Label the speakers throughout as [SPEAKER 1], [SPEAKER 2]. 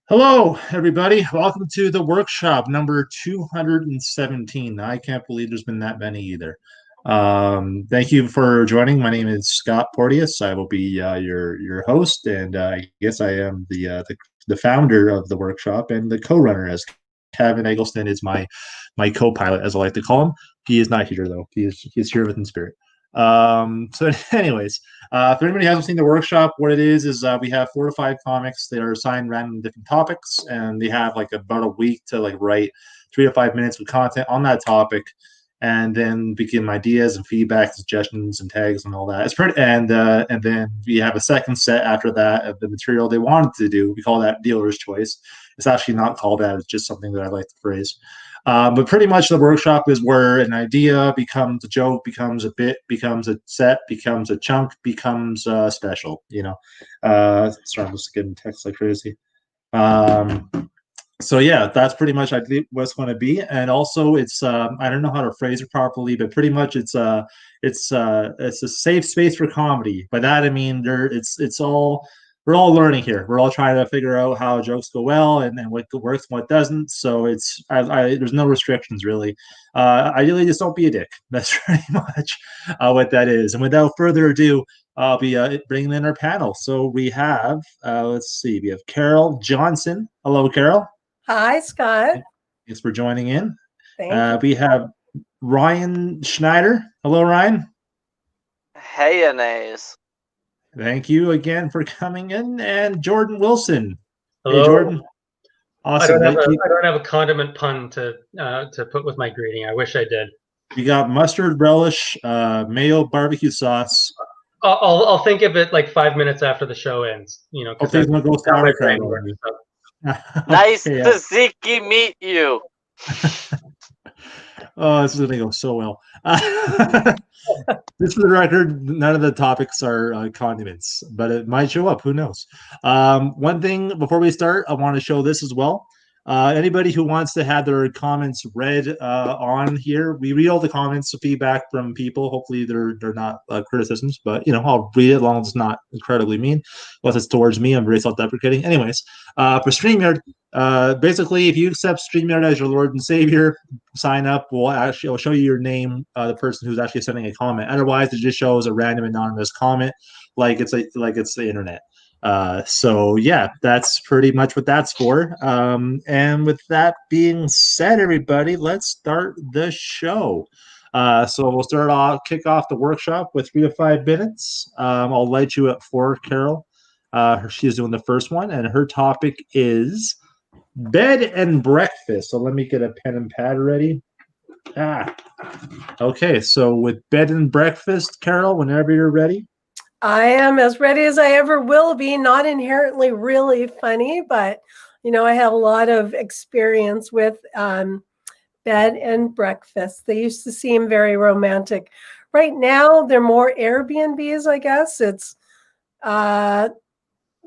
[SPEAKER 1] Hello, everybody. Welcome to the workshop number 217. I can't believe there's been that many either. Thank you for joining. My name is Scott Porteous. I will be your host, and I guess I am the founder of the workshop and the co-runner, as Kevin Eggleston is my co-pilot, as I like to call him. He is not here though. He is here within spirit. So, anyways. If anybody hasn't seen the workshop, what it is we have 4 to 5 comics that are assigned random different topics, and they have like about a week to like write 3 to 5 minutes of content on that topic, and then begin ideas and feedback, suggestions, and tags and all that. It's pretty, and then we have a second set after that of the material they wanted to do. We call that dealer's choice. It's actually not called that. It's just something that I like to phrase. But pretty much the workshop is where an idea becomes a joke, becomes a bit, becomes a set, becomes a chunk, becomes special, Sorry, I'm just getting text like crazy. So yeah, that's pretty much I think what's going to be. And also it's I don't know how to phrase it properly, but pretty much it's a safe space for comedy. By that I mean it's all we're all learning here. We're all trying to figure out how jokes go well and what works and what doesn't. So there's no restrictions really. Ideally, just don't be a dick. That's pretty much what that is. And without further ado, I'll be bringing in our panel. So we have, let's see, we have Carol Johnson. Hello, Carol.
[SPEAKER 2] Hi, Scott.
[SPEAKER 1] Thanks for joining in.
[SPEAKER 2] Thank you.
[SPEAKER 1] We have Ryan Schneider. Hello, Ryan.
[SPEAKER 3] Hey, Anais.
[SPEAKER 1] Thank you again for coming in. And Jordan Wilson.
[SPEAKER 4] Hello.
[SPEAKER 1] Hey, Jordan. Awesome.
[SPEAKER 4] I don't have a condiment pun to put with my greeting. I wish I did.
[SPEAKER 1] You got mustard relish, mayo, barbecue sauce.
[SPEAKER 4] I'll think of it like 5 minutes after the show ends.
[SPEAKER 1] Okay, I'm gonna go sauerkraut.
[SPEAKER 3] Nice to meet you.
[SPEAKER 1] Oh, this is gonna go so well. Just for the record, none of the topics are condiments, but it might show up. Who knows? One thing before we start, I want to show this as well. Anybody who wants to have their comments read on here, we read all the comments, feedback from people. Hopefully, they're not criticisms, but I'll read it as long as it's not incredibly mean. Unless it's towards me, I'm very self-deprecating. Anyways, for StreamYard, basically, if you accept StreamYard as your Lord and Savior, sign up. It'll show you your name, the person who's actually sending a comment. Otherwise, it just shows a random anonymous comment, like it's the internet. So yeah, that's pretty much what that's for. And with that being said, everybody, let's start the show. So we'll kick off the workshop with 3 to 5 minutes. I'll light you at 4, Carol. She's doing the first one, and her topic is bed and breakfast. So let me get a pen and pad ready. Okay, so with bed and breakfast, Carol, whenever you're ready.
[SPEAKER 2] I am as ready as I ever will be. Not inherently really funny, but I have a lot of experience with bed and breakfast. They used to seem very romantic. Right now, they're more Airbnbs, I guess. It's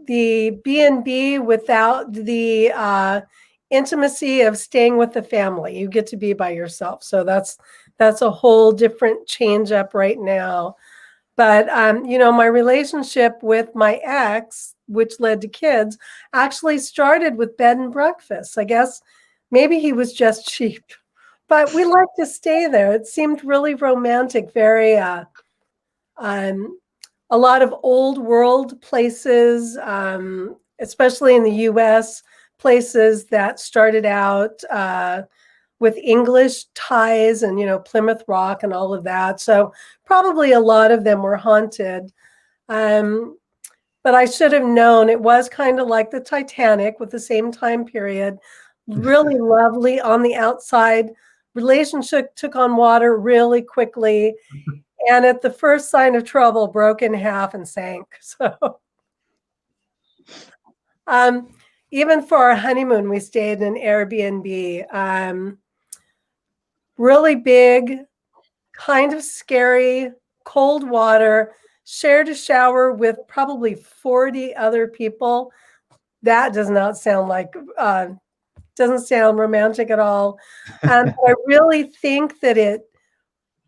[SPEAKER 2] the B&B without the intimacy of staying with the family. You get to be by yourself. So that's a whole different change up right now. But, my relationship with my ex, which led to kids, actually started with bed and breakfast. I guess maybe he was just cheap, but we liked to stay there. It seemed really romantic, very, a lot of old world places, especially in the U.S., places that started out with English ties and, Plymouth Rock and all of that. So probably a lot of them were haunted. But I should have known it was kind of like the Titanic with the same time period. Really lovely on the outside. Relationship took on water really quickly. And at the first sign of trouble, broke in half and sank. So even for our honeymoon, we stayed in an Airbnb. Really big, kind of scary, cold water, shared a shower with probably 40 other people. That does not sound doesn't sound romantic at all. I really think that it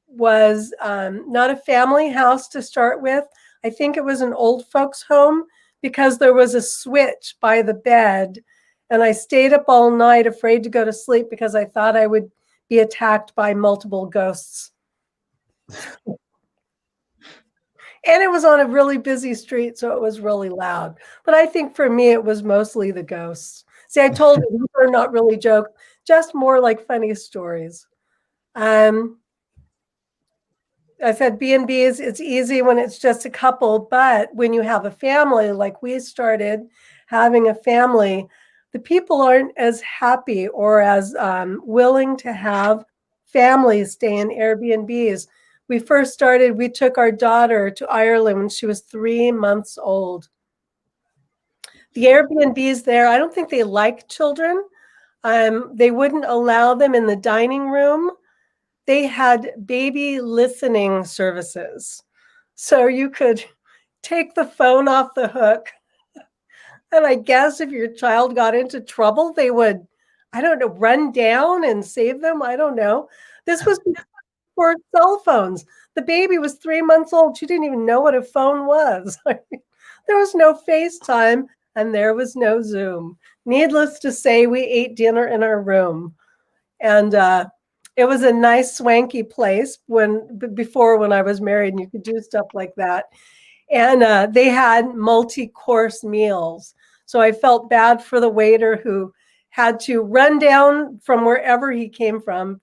[SPEAKER 2] was not a family house to start with. I think it was an old folks home because there was a switch by the bed And I stayed up all night afraid to go to sleep because I thought I would be attacked by multiple ghosts. And it was on a really busy street, so it was really loud. But I think for me, it was mostly the ghosts. See, I told you, these are not really jokes, just more like funny stories. I said B&Bs, it's easy when it's just a couple, but when you have a family, like we started having a family, the people aren't as happy or as willing to have families stay in Airbnbs. We first started, we took our daughter to Ireland when she was 3 months old. The Airbnbs there, I don't think they like children. They wouldn't allow them in the dining room. They had baby listening services. So you could take the phone off the hook. And I guess if your child got into trouble, they would, I don't know, run down and save them. I don't know. This was for cell phones. The baby was 3 months old. She didn't even know what a phone was. There was no FaceTime and there was no Zoom. Needless to say, we ate dinner in our room. And it was a nice swanky place before when I was married and you could do stuff like that. And they had multi-course meals. So I felt bad for the waiter who had to run down from wherever he came from,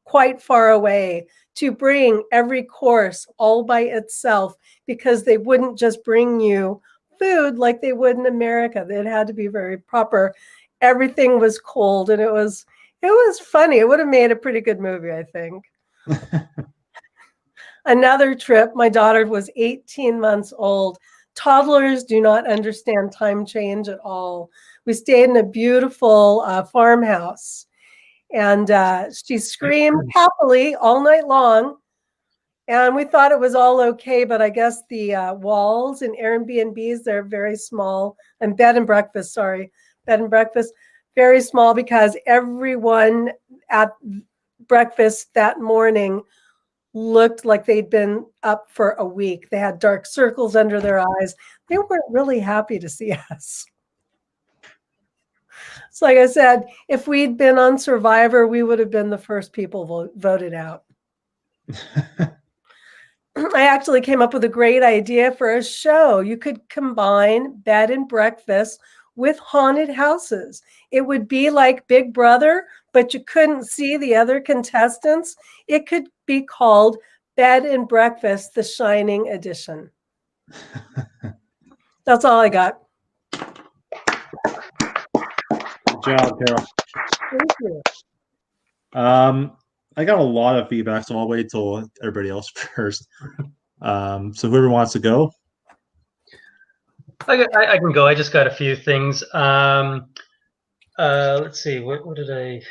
[SPEAKER 2] quite far away, to bring every course all by itself because they wouldn't just bring you food like they would in America. It had to be very proper. Everything was cold and it was funny. It would have made a pretty good movie, I think. Another trip, my daughter was 18 months old. Toddlers do not understand time change at all. We stayed in a beautiful farmhouse, and she screamed happily all night long. And we thought it was all okay, but I guess the walls in Airbnbs, they're very small, and bed and breakfast, very small because everyone at breakfast that morning looked like they'd been up for a week. They had dark circles under their eyes. They weren't really happy to see us. So like I said, if we'd been on Survivor, we would have been the first people voted out. I actually came up with a great idea for a show. You could combine bed and breakfast with haunted houses. It would be like Big Brother, but you couldn't see the other contestants. It could be called Bed and Breakfast, The Shining Edition. That's all I got.
[SPEAKER 1] Good job, Carol.
[SPEAKER 2] Thank you.
[SPEAKER 1] I got a lot of feedback, so I'll wait till everybody else first. So whoever wants to go.
[SPEAKER 4] I can go. I just got a few things. Let's see. What did I?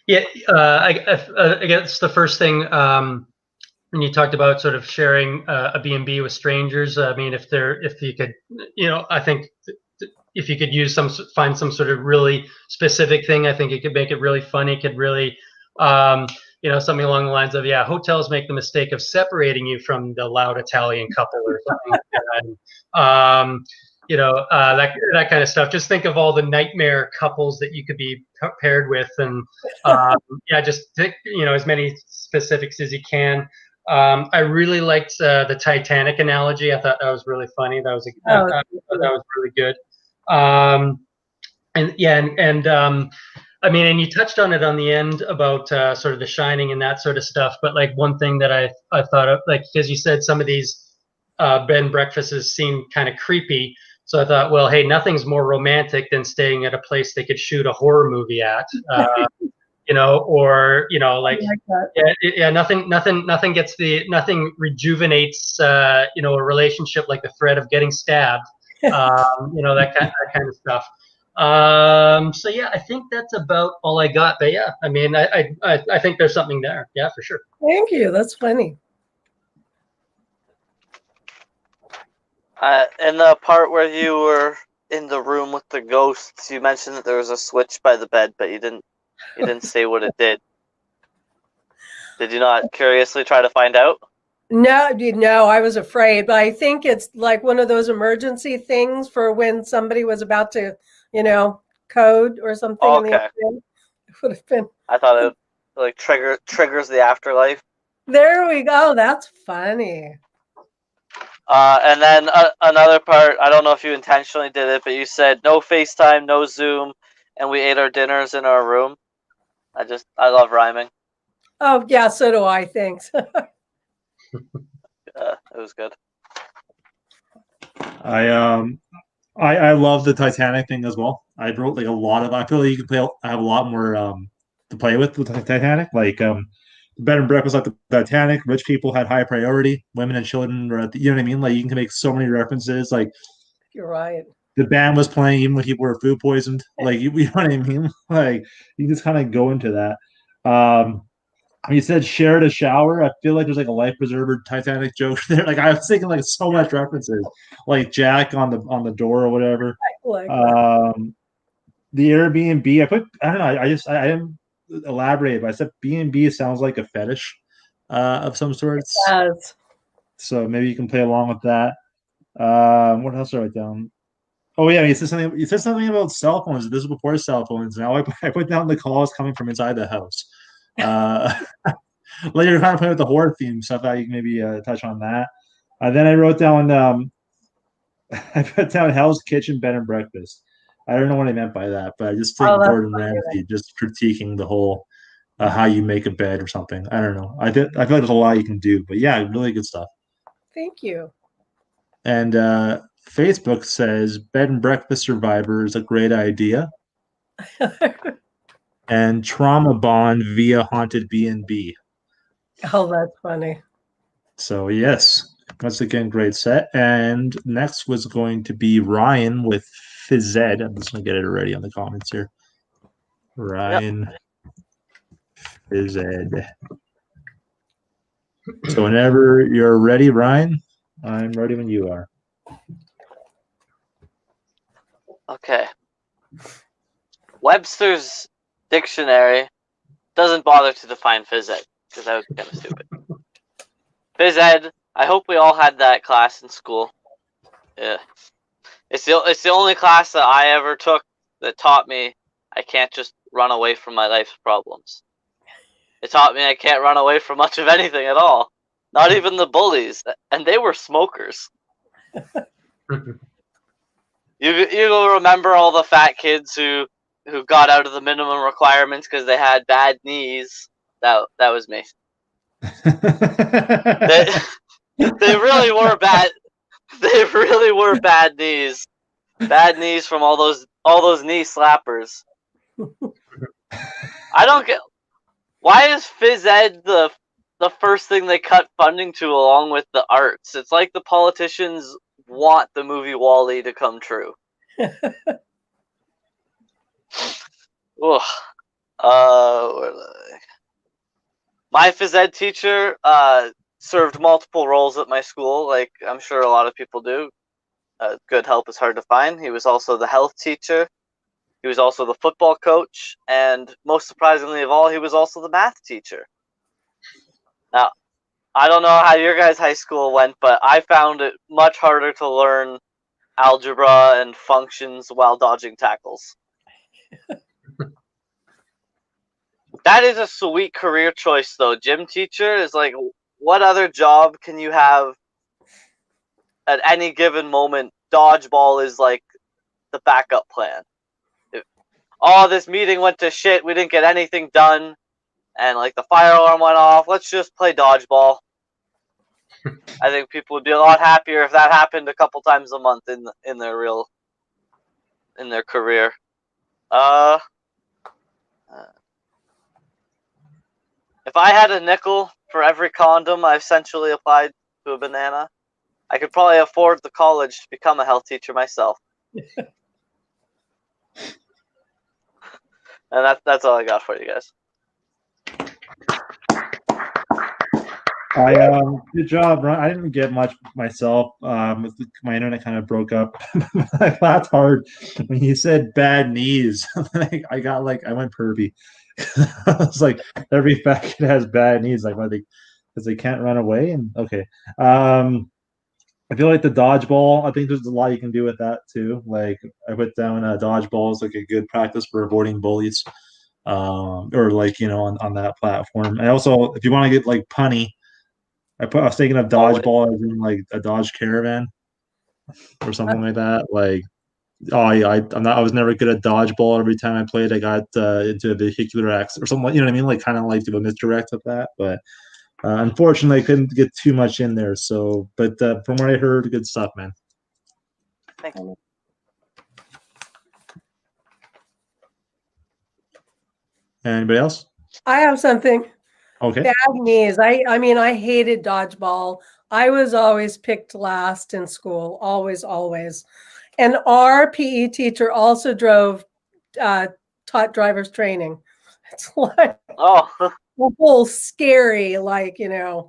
[SPEAKER 4] I guess the first thing when you talked about sort of sharing a B&B with strangers. I mean, if you could, I think if you could find some sort of really specific thing, I think it could make it really funny. It could really, something along the lines of, hotels make the mistake of separating you from the loud Italian couple or something like that. That kind of stuff. Just think of all the nightmare couples that you could be paired with, and just think, as many specifics as you can. I really liked the Titanic analogy. I thought that was really funny. That was that was really good. I mean, and you touched on it on the end about sort of The Shining and that sort of stuff. But like one thing that I thought of, like, because you said some of these bed and breakfasts seem kind of creepy. So I thought, well, hey, nothing's more romantic than staying at a place they could shoot a horror movie at. Nothing rejuvenates, a relationship like the threat of getting stabbed. That kind of stuff. I think that's about all I got. But yeah, I mean, I think there's something there. Yeah, for sure.
[SPEAKER 2] Thank you. That's funny.
[SPEAKER 3] In the part where you were in the room with the ghosts, you mentioned that there was a switch by the bed, but you didn't say what it did. Did you not curiously try to find out?
[SPEAKER 2] No, I was afraid, but I think it's like one of those emergency things for when somebody was about to, code or something in the
[SPEAKER 3] Okay.
[SPEAKER 2] afternoon. It would have been.
[SPEAKER 3] I thought it like triggers the afterlife.
[SPEAKER 2] There we go. That's funny.
[SPEAKER 3] And then another part, I don't know if you intentionally did it, but you said no FaceTime, no Zoom, and we ate our dinners in our room. I love rhyming.
[SPEAKER 2] Oh yeah, so do I. Thanks.
[SPEAKER 3] It was good.
[SPEAKER 1] I love the Titanic thing as well. I wrote like a lot of. I feel like you can play. I have a lot more to play with the Titanic. Like bed and breakfast like the Titanic. Rich people had high priority. Women and children were at the. You know what I mean? Like you can make so many references. Like
[SPEAKER 2] You're right.
[SPEAKER 1] the band was playing even when people were food poisoned. Like you know what I mean? Like you just kind of go into that. You said shared a shower. I feel like there's like a life preserver Titanic joke there. Like I was thinking like so much references, like Jack on the door or whatever.
[SPEAKER 2] I like that.
[SPEAKER 1] The Airbnb. I don't know. I didn't elaborate, but I said B&B sounds like a fetish of some sorts.
[SPEAKER 2] Yes.
[SPEAKER 1] So maybe you can play along with that. What else did I write down? Oh yeah, you said something. You said something about cell phones. This was before cell phones. Now I put down the calls coming from inside the house. Later, you're kind of playing with the horror theme, so I thought you could maybe touch on that. Then I wrote down, I put down Hell's Kitchen bed and breakfast. I don't know what I meant by that, but I just think
[SPEAKER 2] Oh, that's
[SPEAKER 1] Gordon Ramsay just critiquing the whole how you make a bed or something. I don't know. I feel like there's a lot you can do, but yeah, really good stuff.
[SPEAKER 2] Thank you.
[SPEAKER 1] And Facebook says bed and breakfast survivor is a great idea, and trauma bond via haunted B&B.
[SPEAKER 2] Oh, that's funny.
[SPEAKER 1] So yes, once again, great set. And next was going to be Ryan with Fizzed. I'm just gonna get it already on the comments here. Ryan Fizzed. So whenever you're ready, Ryan, I'm ready when you are.
[SPEAKER 3] Okay. Webster's dictionary doesn't bother to define phys ed because that would be kind of stupid. Phys ed, I hope we all had that class in school. Yeah. It's the only class that I ever took that taught me I can't just run away from my life's problems. It taught me I can't run away from much of anything at all. Not even the bullies. And they were smokers. You remember all the fat kids who got out of the minimum requirements because they had bad knees? That was me. They really were bad. They really were bad knees. Bad knees from all those knee slappers. I don't get why is phys ed the first thing they cut funding to along with the arts? It's like the politicians want the movie WALL-E to come true. Ugh. My phys ed teacher served multiple roles at my school, like I'm sure a lot of people do. Good help is hard to find. He was also the health teacher. He was also the football coach. And most surprisingly of all, he was also the math teacher. Now, I don't know how your guys' high school went, but I found it much harder to learn algebra and functions while dodging tackles. That is a sweet career choice, though. Gym teacher is like, what other job can you have at any given moment? Dodgeball is like the backup plan. This meeting went to shit. We didn't get anything done. And like the fire alarm went off. Let's just play dodgeball. I think people would be a lot happier if that happened a couple times a month in their career. If I had a nickel for every condom I essentially applied to a banana, I could probably afford the college to become a health teacher myself. And that's all I got for you guys.
[SPEAKER 1] Good job, Ron. I didn't get much myself. My internet kind of broke up. I laughed hard when you said bad knees. I went pervy. I was like, every fat kid has bad knees. Like, what, they because they can't run away. And okay, I feel like the dodgeball. I think there's a lot you can do with that too. Like I put down dodgeball is like a good practice for avoiding bullies, or like on that platform. I also, if you want to get like punny, I was thinking of dodgeball as in like a Dodge Caravan or something like that. Like, oh, I was never good at dodgeball. Every time I played, I got into a vehicular accident or something. You know what I mean? Like kind of like to a misdirect with that, but. Unfortunately, I couldn't get too much in there. So, but from what I heard, good stuff, man.
[SPEAKER 3] Thanks.
[SPEAKER 1] Anybody else?
[SPEAKER 2] I have something.
[SPEAKER 1] Okay.
[SPEAKER 2] Bad knees. I mean, I hated dodgeball. I was always picked last in school, always, always. And our PE teacher also taught driver's training. It's like
[SPEAKER 3] Oh,
[SPEAKER 2] the whole scary, like,
[SPEAKER 3] yeah.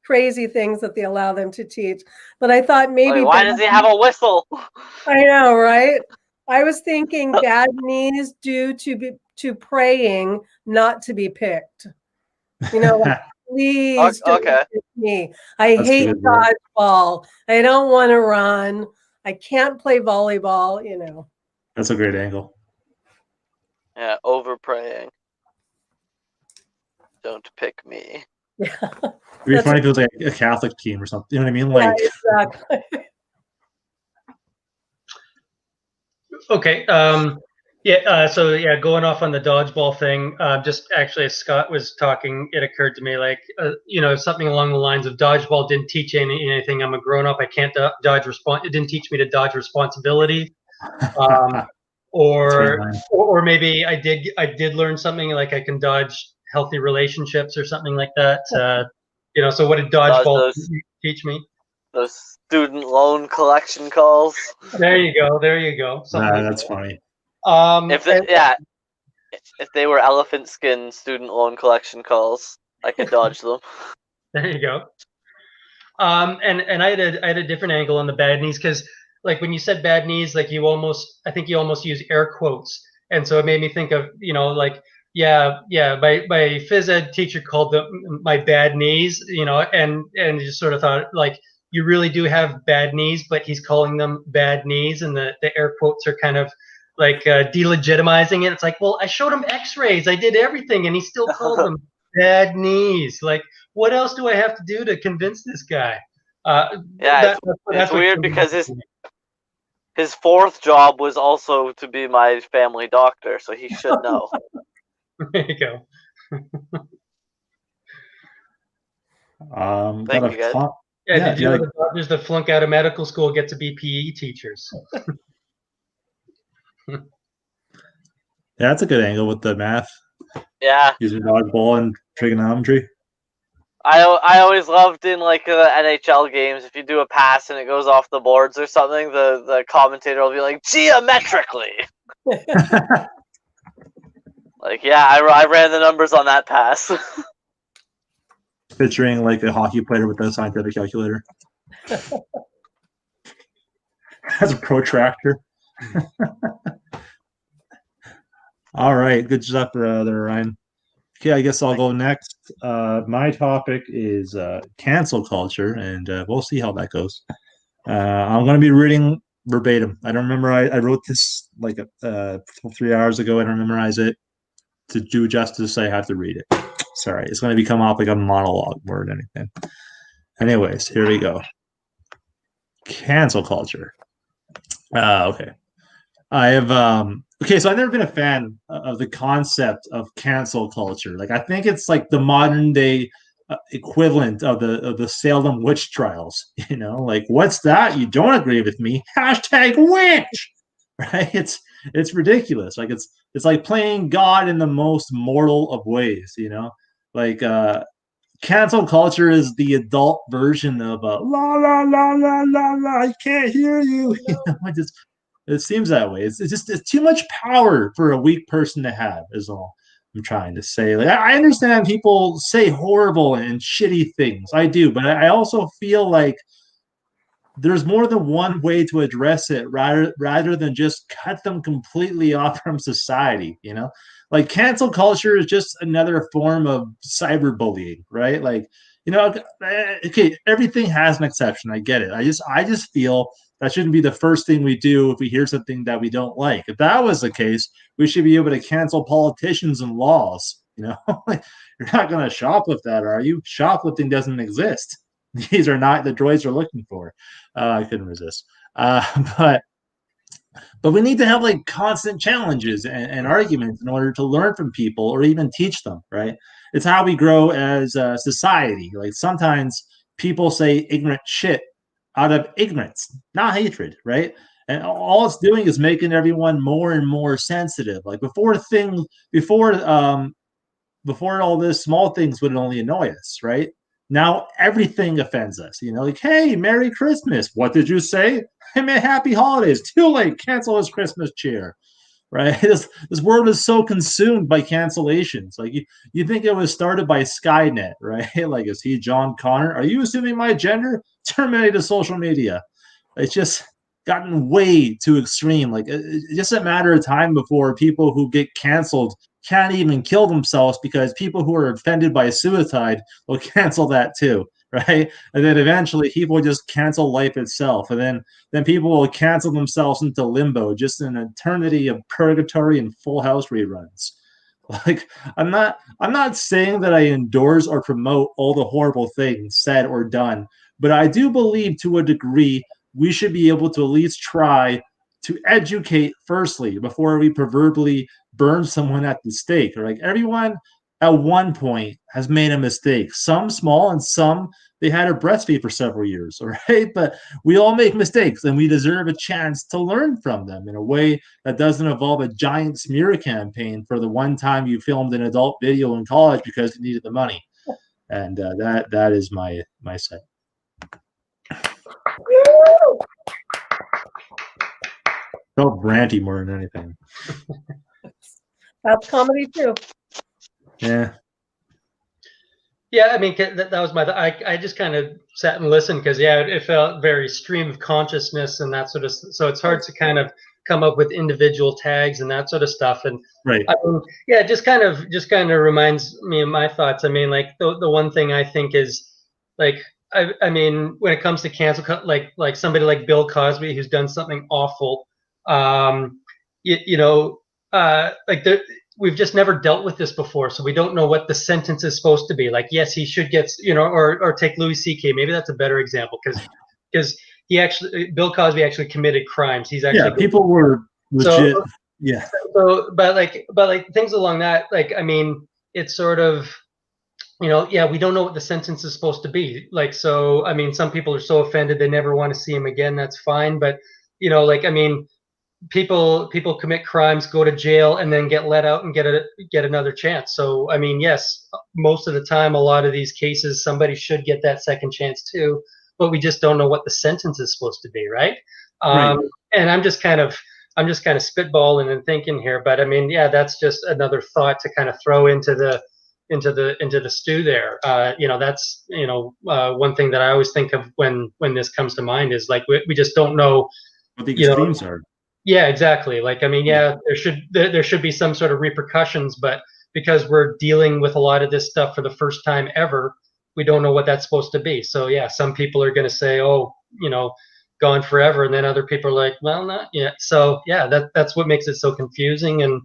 [SPEAKER 2] crazy things that they allow them to teach. But I thought maybe
[SPEAKER 3] Why does he have a whistle?
[SPEAKER 2] I know, right? I was thinking bad knees due to praying not to be picked. Like, please don't
[SPEAKER 3] Okay.
[SPEAKER 2] pick me. I
[SPEAKER 1] That's
[SPEAKER 2] hate
[SPEAKER 1] good, bro.
[SPEAKER 2] dodgeball. I don't want to run. I can't play volleyball,
[SPEAKER 1] That's a great angle.
[SPEAKER 3] Yeah, over praying. Don't pick me.
[SPEAKER 2] Yeah.
[SPEAKER 1] It'd be funny if it was like a Catholic team or something. You know what I mean? Like,
[SPEAKER 2] Yeah, exactly.
[SPEAKER 4] Okay. So yeah, going off on the dodgeball thing, just actually as Scott was talking, it occurred to me like, something along the lines of dodgeball didn't teach anything. I'm a grown up. I can't dodge It didn't teach me to dodge responsibility. Or maybe I did learn something like I can dodge healthy relationships or something like that. So what did dodgeball teach me?
[SPEAKER 3] Those student loan collection calls.
[SPEAKER 4] There you go.
[SPEAKER 1] that's funny.
[SPEAKER 3] If they were elephant skin student loan collection calls, I could dodge them.
[SPEAKER 4] There you go. And I had a different angle on the bad knees because like when you said bad knees, like I think you almost use air quotes, and so it made me think of like yeah, my phys ed teacher called them my bad knees, and just sort of thought like you really do have bad knees, but he's calling them bad knees, and the air quotes are kind of like delegitimizing it. It's like, well, I showed him X-rays, I did everything, and he still called them bad knees. Like, what else do I have to do to convince this guy?
[SPEAKER 3] It's weird because his fourth job was also to be my family doctor, so he should know.
[SPEAKER 4] There you go.
[SPEAKER 3] Thank you, guys.
[SPEAKER 4] Did you know the doctors that flunk out of medical school get to be PE teachers?
[SPEAKER 1] Yeah, that's a good angle with the math.
[SPEAKER 3] Yeah.
[SPEAKER 1] Using dodgeball and trigonometry.
[SPEAKER 3] I always loved in like the NHL games, if you do a pass and it goes off the boards or something, the commentator will be like, geometrically. Like, yeah, I ran the numbers on that pass.
[SPEAKER 1] Picturing like a hockey player with a scientific calculator. As a protractor. All right, good stuff there, Ryan. Okay, I guess I'll go next. My topic is cancel culture, and we'll see how that goes. I'm going to be reading verbatim. I don't remember. I wrote this like 3 hours ago. I don't memorize it. To do justice, I have to read it. Sorry, it's going to become off like a monologue more than anything. Anyways, here we go. Cancel culture. Okay. I have so I've never been a fan of the concept of cancel culture. Like, I think it's like the modern day equivalent of the Salem witch trials. Like, what's that? You don't agree with me? Hashtag witch, right? It's ridiculous. Like, it's like playing God in the most mortal of ways. Like cancel culture is the adult version of la la la la la la. I can't hear you. It seems that way. It's too much power for a weak person to have, is all I'm trying to say. Like, I understand people say horrible and shitty things. I do, but I also feel like there's more than one way to address it rather than just cut them completely off from society, you know? Like cancel culture is just another form of cyberbullying, right? Like, you know, okay, everything has an exception. I get it. I just feel that shouldn't be the first thing we do if we hear something that we don't like. If that was the case, we should be able to cancel politicians and laws, you know? Like, you're not going to shoplift that, are you? Shoplifting doesn't exist. These are not the droids are looking for. I couldn't resist. But we need to have like constant challenges and arguments in order to learn from people or even teach them, right? It's how we grow as a society. Like sometimes people say ignorant shit out of ignorance, not hatred, right? And all it's doing is making everyone more and more sensitive. Like before all this, small things would only annoy us, right? Now everything offends us. You know, like, hey, Merry Christmas. What did you say? Hey, man, Happy Holidays. Too late. Cancel his Christmas cheer. Right? This world is so consumed by cancellations. Like you think it was started by Skynet, right? Like, is he John Connor? Are you assuming my gender? Terminate the social media. It's just gotten way too extreme. Like it's just a matter of time before people who get canceled can't even kill themselves because people who are offended by suicide will cancel that too, right? And then eventually people will just cancel life itself, and then people will cancel themselves into limbo, just an eternity of purgatory and Full House reruns. Like I'm not saying that I endorse or promote all the horrible things said or done, but I do believe to a degree we should be able to at least try to educate firstly before we proverbially burn someone at the stake. Like everyone at one point has made a mistake, some small and some they had to breastfeed for several years, all right? But we all make mistakes and we deserve a chance to learn from them in a way that doesn't involve a giant smear campaign for the one time you filmed an adult video in college because you needed the money. And that is my say. Felt ranty more than anything.
[SPEAKER 2] That's comedy too.
[SPEAKER 1] Yeah.
[SPEAKER 4] Yeah, I mean that was my. I just kind of sat and listened because it felt very stream of consciousness and that sort of. So it's hard to kind of come up with individual tags and that sort of stuff. And
[SPEAKER 1] right.
[SPEAKER 4] I mean, it just kind of reminds me of my thoughts. I mean, like the one thing I think is like I mean when it comes to cancel, like somebody like Bill Cosby who's done something awful. Like we've just never dealt with this before, so we don't know what the sentence is supposed to be. Like, yes, he should get, or take Louis C.K. Maybe that's a better example because Bill Cosby actually committed crimes. He's actually
[SPEAKER 1] people were legit.
[SPEAKER 4] So,
[SPEAKER 1] yeah.
[SPEAKER 4] So, but things along that, like, I mean, it's sort of, we don't know what the sentence is supposed to be. Like, so, I mean, some people are so offended they never want to see him again. That's fine, but like, I mean. People commit crimes, go to jail, and then get let out and get another chance. So I mean, yes, most of the time, a lot of these cases, somebody should get that second chance too, but we just don't know what the sentence is supposed to be, right?
[SPEAKER 1] Right.
[SPEAKER 4] And I'm just kind of spitballing and thinking here, but I mean, yeah, that's just another thought to kind of throw into the stew there. That's one thing that I always think of when this comes to mind is like we just don't know
[SPEAKER 1] what the extremes are.
[SPEAKER 4] Yeah, exactly. Like, I mean, there should be some sort of repercussions, but because we're dealing with a lot of this stuff for the first time ever, we don't know what that's supposed to be. So yeah, some people are going to say, oh, gone forever. And then other people are like, well, not yet. So yeah, that's what makes it so confusing. And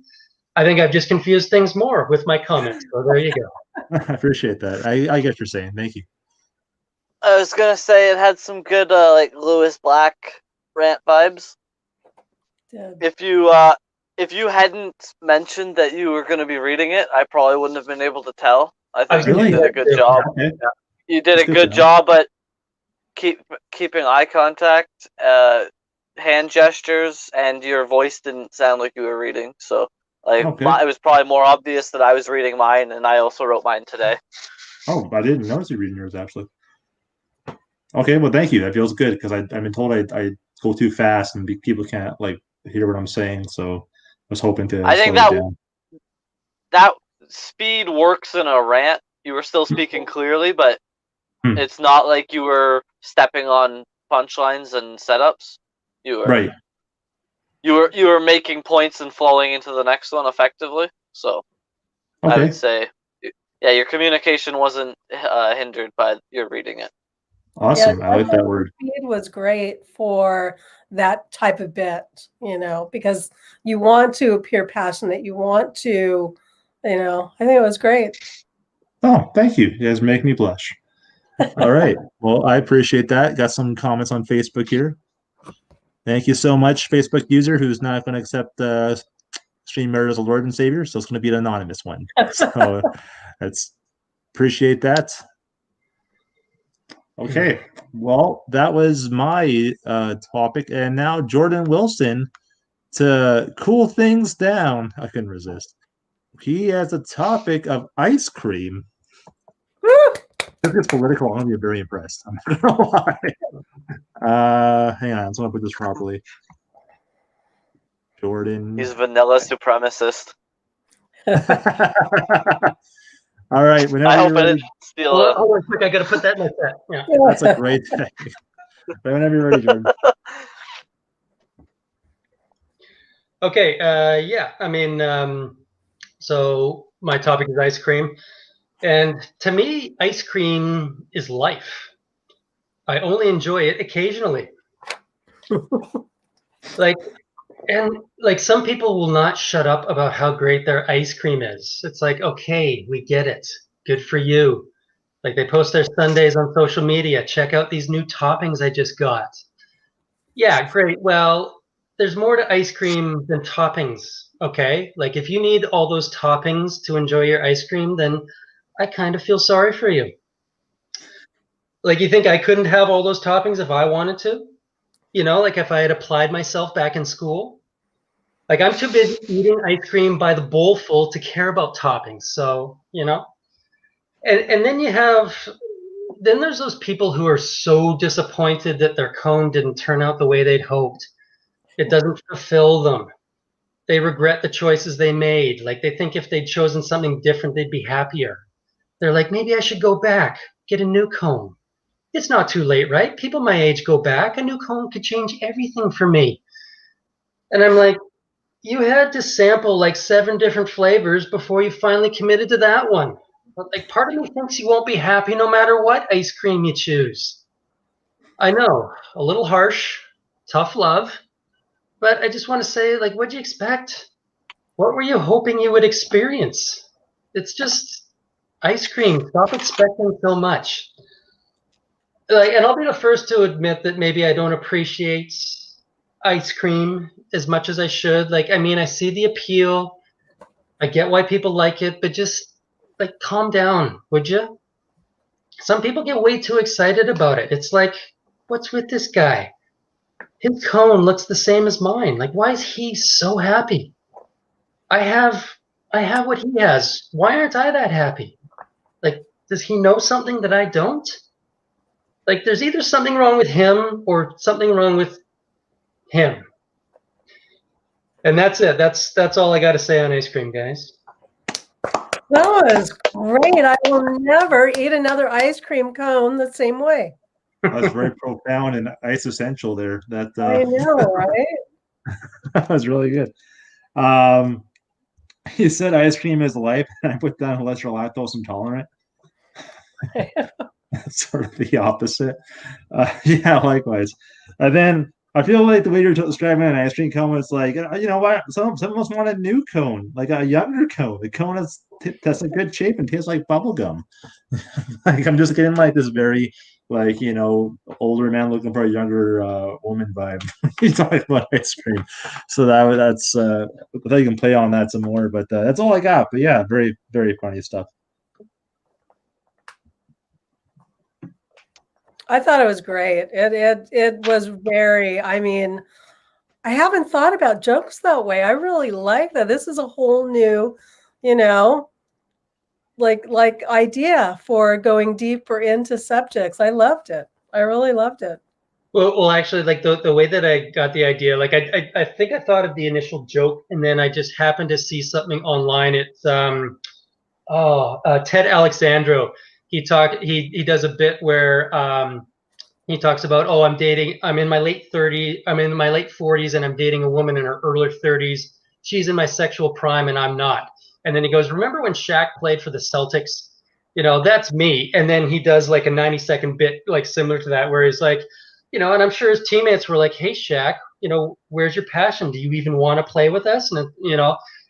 [SPEAKER 4] I think I've just confused things more with my comments. So there you go.
[SPEAKER 1] I appreciate that. I get what you're saying. Thank you.
[SPEAKER 3] I was going to say it had some good, like Lewis Black rant vibes. If you hadn't mentioned that you were going to be reading it, I probably wouldn't have been able to tell. I think you did a good job.
[SPEAKER 1] Okay.
[SPEAKER 3] You did a good job at keeping eye contact, hand gestures, and your voice didn't sound like you were reading. So it was probably more obvious that I was reading mine, and I also wrote mine today.
[SPEAKER 1] Oh, I didn't notice you reading yours actually. Okay, well, thank you. That feels good because I've been told I go too fast and people can't like hear what I'm saying, so I was hoping to.
[SPEAKER 3] I think that speed works in a rant. You were still speaking clearly, but it's not like you were stepping on punchlines and setups. You were
[SPEAKER 1] Right.
[SPEAKER 3] you were making points and flowing into the next one effectively. So I
[SPEAKER 1] Okay.
[SPEAKER 3] would say, yeah, your communication wasn't hindered by your reading it.
[SPEAKER 1] Awesome.
[SPEAKER 2] Yeah,
[SPEAKER 1] I like that word.
[SPEAKER 2] speed was great for that type of bit, because you want to appear passionate. You want to, I think it was great.
[SPEAKER 1] Oh, thank you. You guys make me blush. All right. Well, I appreciate that. Got some comments on Facebook here. Thank you so much, Facebook user who's not going to accept StreamYard as a Lord and Savior, so it's going to be an anonymous one. So that's appreciate that. Okay. Well, that was my topic, and now Jordan Wilson to cool things down. I couldn't resist. He has a topic of ice cream. If it's political, I'm gonna be very impressed. I'm not gonna lie. Hang on, I just want to put this properly. Jordan.
[SPEAKER 3] He's a vanilla supremacist.
[SPEAKER 1] All right. Whenever
[SPEAKER 3] I hope
[SPEAKER 1] you're
[SPEAKER 3] I
[SPEAKER 1] ready,
[SPEAKER 3] didn't steal
[SPEAKER 4] Hold
[SPEAKER 3] it.
[SPEAKER 4] on, quick, I gotta put that in my set. Yeah.
[SPEAKER 1] that's a great thing. Whenever you're ready, Jordan.
[SPEAKER 4] Okay. Yeah. I mean, so my topic is ice cream, and to me, ice cream is life. I only enjoy it occasionally. Like some people will not shut up about how great their ice cream is. It's like, okay, we get it. Good for you. Like they post their sundaes on social media. Check out these new toppings I just got. Yeah, great. Well, there's more to ice cream than toppings, okay? Like if you need all those toppings to enjoy your ice cream, then I kind of feel sorry for you. Like you think I couldn't have all those toppings if I wanted to? Like if I had applied myself back in school? Like I'm too busy eating ice cream by the bowlful to care about toppings. So, and then then there's those people who are so disappointed that their cone didn't turn out the way they'd hoped. It doesn't fulfill them. They regret the choices they made. Like they think if they'd chosen something different, they'd be happier. They're like, maybe I should go back, get a new cone. It's not too late, right? People my age go back. A new cone could change everything for me. And I'm like, you had to sample like 7 different flavors before you finally committed to that one. But like part of me thinks you won't be happy no matter what ice cream you choose. I know, a little harsh, tough love, but I just want to say, like, what'd you expect? What were you hoping you would experience? It's just ice cream. Stop expecting so much. And I'll be the first to admit that maybe I don't appreciate ice cream as much as I should. Like, I mean, I see the appeal. I get why people like it, but just like calm down, would you? Some people get way too excited about it. It's like, what's with this guy? His cone looks the same as mine. Like, why is he so happy? I have what he has. Why aren't I that happy? Like, does he know something that I don't? Like, there's either something wrong with him or something wrong with him. And that's it. That's all I got to say on ice cream, guys.
[SPEAKER 2] That was great. I will never eat another ice cream cone the same way.
[SPEAKER 1] That was very profound and ice essential there. That
[SPEAKER 2] I know, right?
[SPEAKER 1] that was really good. You said ice cream is life, and I put down unless you're lactose intolerant. Sort of the opposite. Yeah, likewise. And then I feel like the way you're describing an ice cream cone is like, you know what? Some of us want a new cone, like a younger cone. The cone that's a good shape and tastes like bubble gum. Like I'm just getting like this very like older man looking for a younger woman vibe. You talk about ice cream, so that's I thought you can play on that some more, but that's all I got. But yeah, very very funny stuff.
[SPEAKER 2] I thought it was great. It was very, I mean, I haven't thought about jokes that way. I really like that. This is a whole new, like idea for going deeper into subjects. I loved it. I really loved it.
[SPEAKER 4] Well, actually, like the way that I got the idea, like I think I thought of the initial joke, and then I just happened to see something online. It's Ted Alexandro. He does a bit where He talks about, oh, I'm in my late 40s, and I'm dating a woman in her early 30s. She's in my sexual prime, and I'm not. And then he goes, remember when Shaq played for the Celtics? That's me. And then he does like a 90-second bit, like similar to that, where he's like, and I'm sure his teammates were like, hey, Shaq, where's your passion? Do you even want to play with us?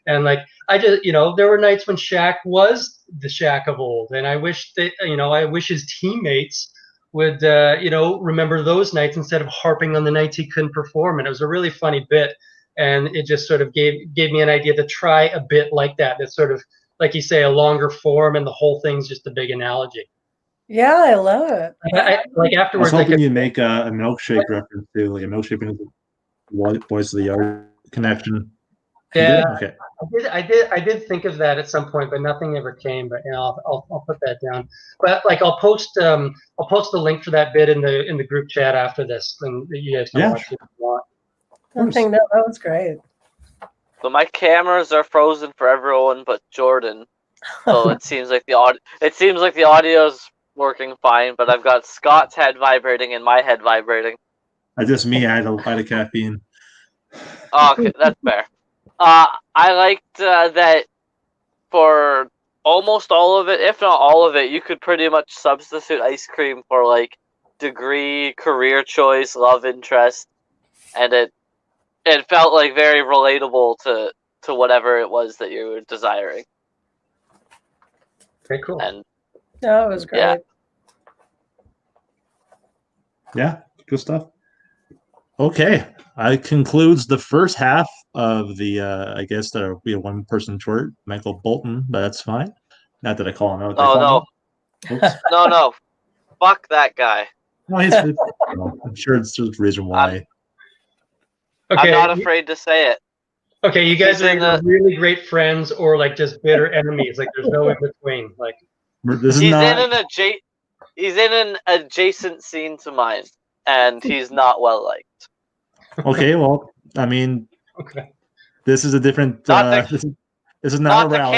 [SPEAKER 4] And like, I just, there were nights when Shaq was the Shaq of old. And I wish that, I wish his teammates would, remember those nights instead of harping on the nights he couldn't perform. And it was a really funny bit. And it just sort of gave me an idea to try a bit like that. That's sort of, like you say, a longer form, and the whole thing's just a big analogy.
[SPEAKER 2] Yeah, I love it.
[SPEAKER 4] Like afterwards,
[SPEAKER 1] I was hoping you'd make a milkshake reference to, like a milkshake in the Boys of the Yard connection.
[SPEAKER 4] Yeah,
[SPEAKER 1] okay.
[SPEAKER 4] I did think of that at some point, but nothing ever came. But I'll put that down. But like I'll post the link for that bit in the group chat after this, and you guys can watch it if you want.
[SPEAKER 2] Nothing. No, that was great.
[SPEAKER 3] So my cameras are frozen for everyone but Jordan. So it seems like the audio's working fine, but I've got Scott's head vibrating and my head vibrating.
[SPEAKER 1] Just me. I had a caffeine.
[SPEAKER 3] Oh, okay, that's fair. I liked that for almost all of it, if not all of it, you could pretty much substitute ice cream for like degree, career choice, love interest, and it felt like very relatable to whatever it was that you were desiring.
[SPEAKER 4] Very cool.
[SPEAKER 3] And
[SPEAKER 2] that was great.
[SPEAKER 1] Yeah, good stuff. Okay, I concludes the first half of the. I guess there'll be a one-person short, Michael Bolton, but that's fine. Not that I call him out.
[SPEAKER 3] No, fuck that guy.
[SPEAKER 1] No, I'm sure it's just the reason why.
[SPEAKER 3] I'm not afraid to say it.
[SPEAKER 4] Okay, you guys are either really great friends or like just bitter enemies. Like there's no in between. Like
[SPEAKER 1] he's
[SPEAKER 3] in an adjacent scene to mine, and he's not well liked.
[SPEAKER 1] Okay, well, I mean, this is a different. This is not a rally.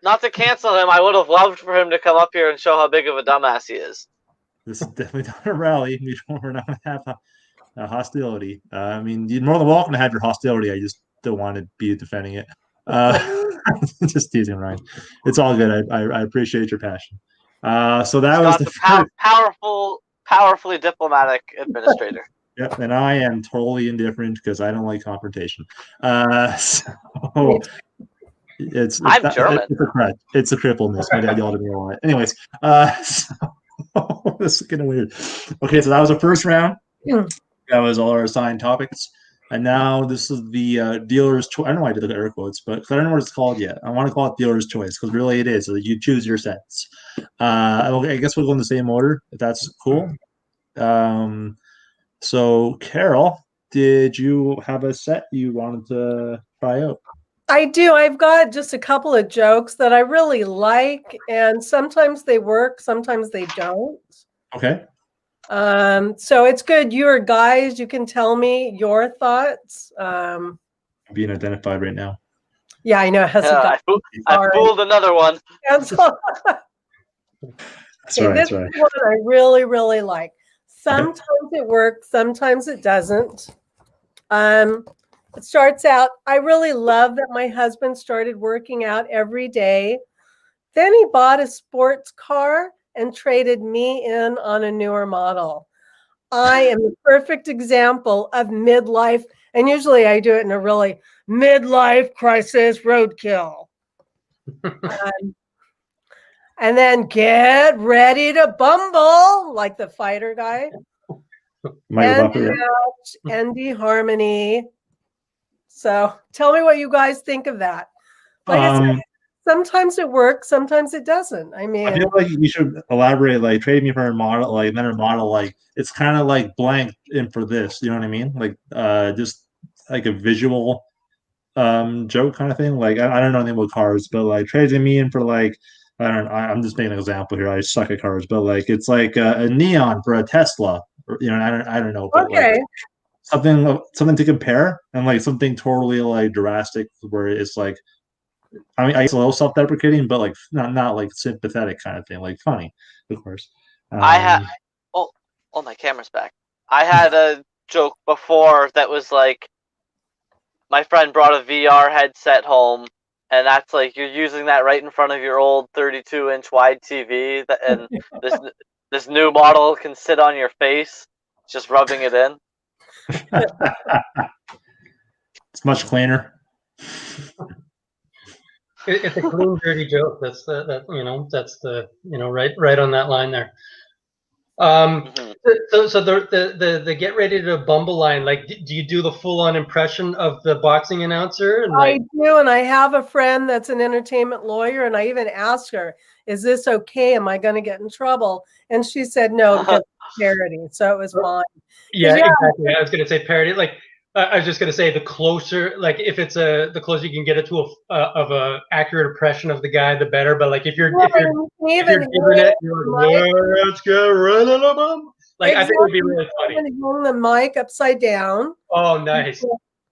[SPEAKER 3] Not to cancel him. I would have loved for him to come up here and show how big of a dumbass he is.
[SPEAKER 1] This is definitely not a rally. We're not going to have a hostility. I mean, you're more than welcome to have your hostility. I just don't want to be defending it. Just teasing, Ryan. It's all good. I appreciate your passion. So that was
[SPEAKER 3] the powerfully diplomatic administrator.
[SPEAKER 1] Yep, and I am totally indifferent because I don't like confrontation. I'm
[SPEAKER 3] German.
[SPEAKER 1] It's a crippleness. My dad yelled at me a lot. Anyways, this is getting weird. Okay, so that was the first round. That was all our assigned topics. And now this is the dealer's choice. I don't know why I did the air quotes, but I don't know what it's called yet. I want to call it dealer's choice because really it is. So you choose your sets. I guess we'll go in the same order if that's cool. So Carol, did you have a set you wanted to try out?
[SPEAKER 2] I do. I've got just a couple of jokes that I really like, and sometimes they work, sometimes they don't.
[SPEAKER 1] Okay.
[SPEAKER 2] So it's good. You're guys. You can tell me your thoughts.
[SPEAKER 1] I'm being identified right now.
[SPEAKER 2] Yeah, I know.
[SPEAKER 3] I fooled another one.
[SPEAKER 2] That's
[SPEAKER 1] right.
[SPEAKER 2] This one I really, really like. Sometimes it works, sometimes it doesn't. It starts out, I really love that my husband started working out every day. Then he bought a sports car and traded me in on a newer model. I am the perfect example of midlife, and usually I do it in a really midlife crisis roadkill. And then get ready to bumble, like the fighter guy. Andy Harmony. So tell me what you guys think of that. Like I said, sometimes it works, sometimes it doesn't. I mean,
[SPEAKER 1] I feel like you should elaborate, like trade me for a model, like another model, like it's kind of like blank in for this, you know what I mean? Like just like a visual joke kind of thing. Like I don't know anything about cars, but like trading me in for like I'm just making an example here. I suck at cars, but like it's like a neon for a Tesla. You know, I don't know, but
[SPEAKER 2] okay.
[SPEAKER 1] Like, something to compare, and like something totally like drastic where it's like, I mean, I guess a little self-deprecating, but like not like sympathetic kind of thing, like funny, of course.
[SPEAKER 3] Oh, my camera's back. I had a joke before that was like, my friend brought a VR headset home, and that's like you're using that right in front of your old 32-inch wide TV, and this new model can sit on your face, just rubbing it in.
[SPEAKER 1] It's much cleaner.
[SPEAKER 4] It's a clean, dirty joke. That's right on that line there. So the get ready to bumble line, like, do you do the full on impression of the boxing announcer? And
[SPEAKER 2] I do, and I have a friend that's an entertainment lawyer, and I even asked her, "Is this okay? Am I going to get in trouble?" And she said no, because it's parody, so it was fine.
[SPEAKER 4] Yeah, exactly. I was going to say parody. Like, I was just going to say the closer, like, if it's the closer you can get it to a accurate impression of the guy, the better. But like, if you're giving it, you're like, let's get rid of them. Like, exactly. I think it would be really funny.
[SPEAKER 2] Holding the mic upside down.
[SPEAKER 4] Oh, nice.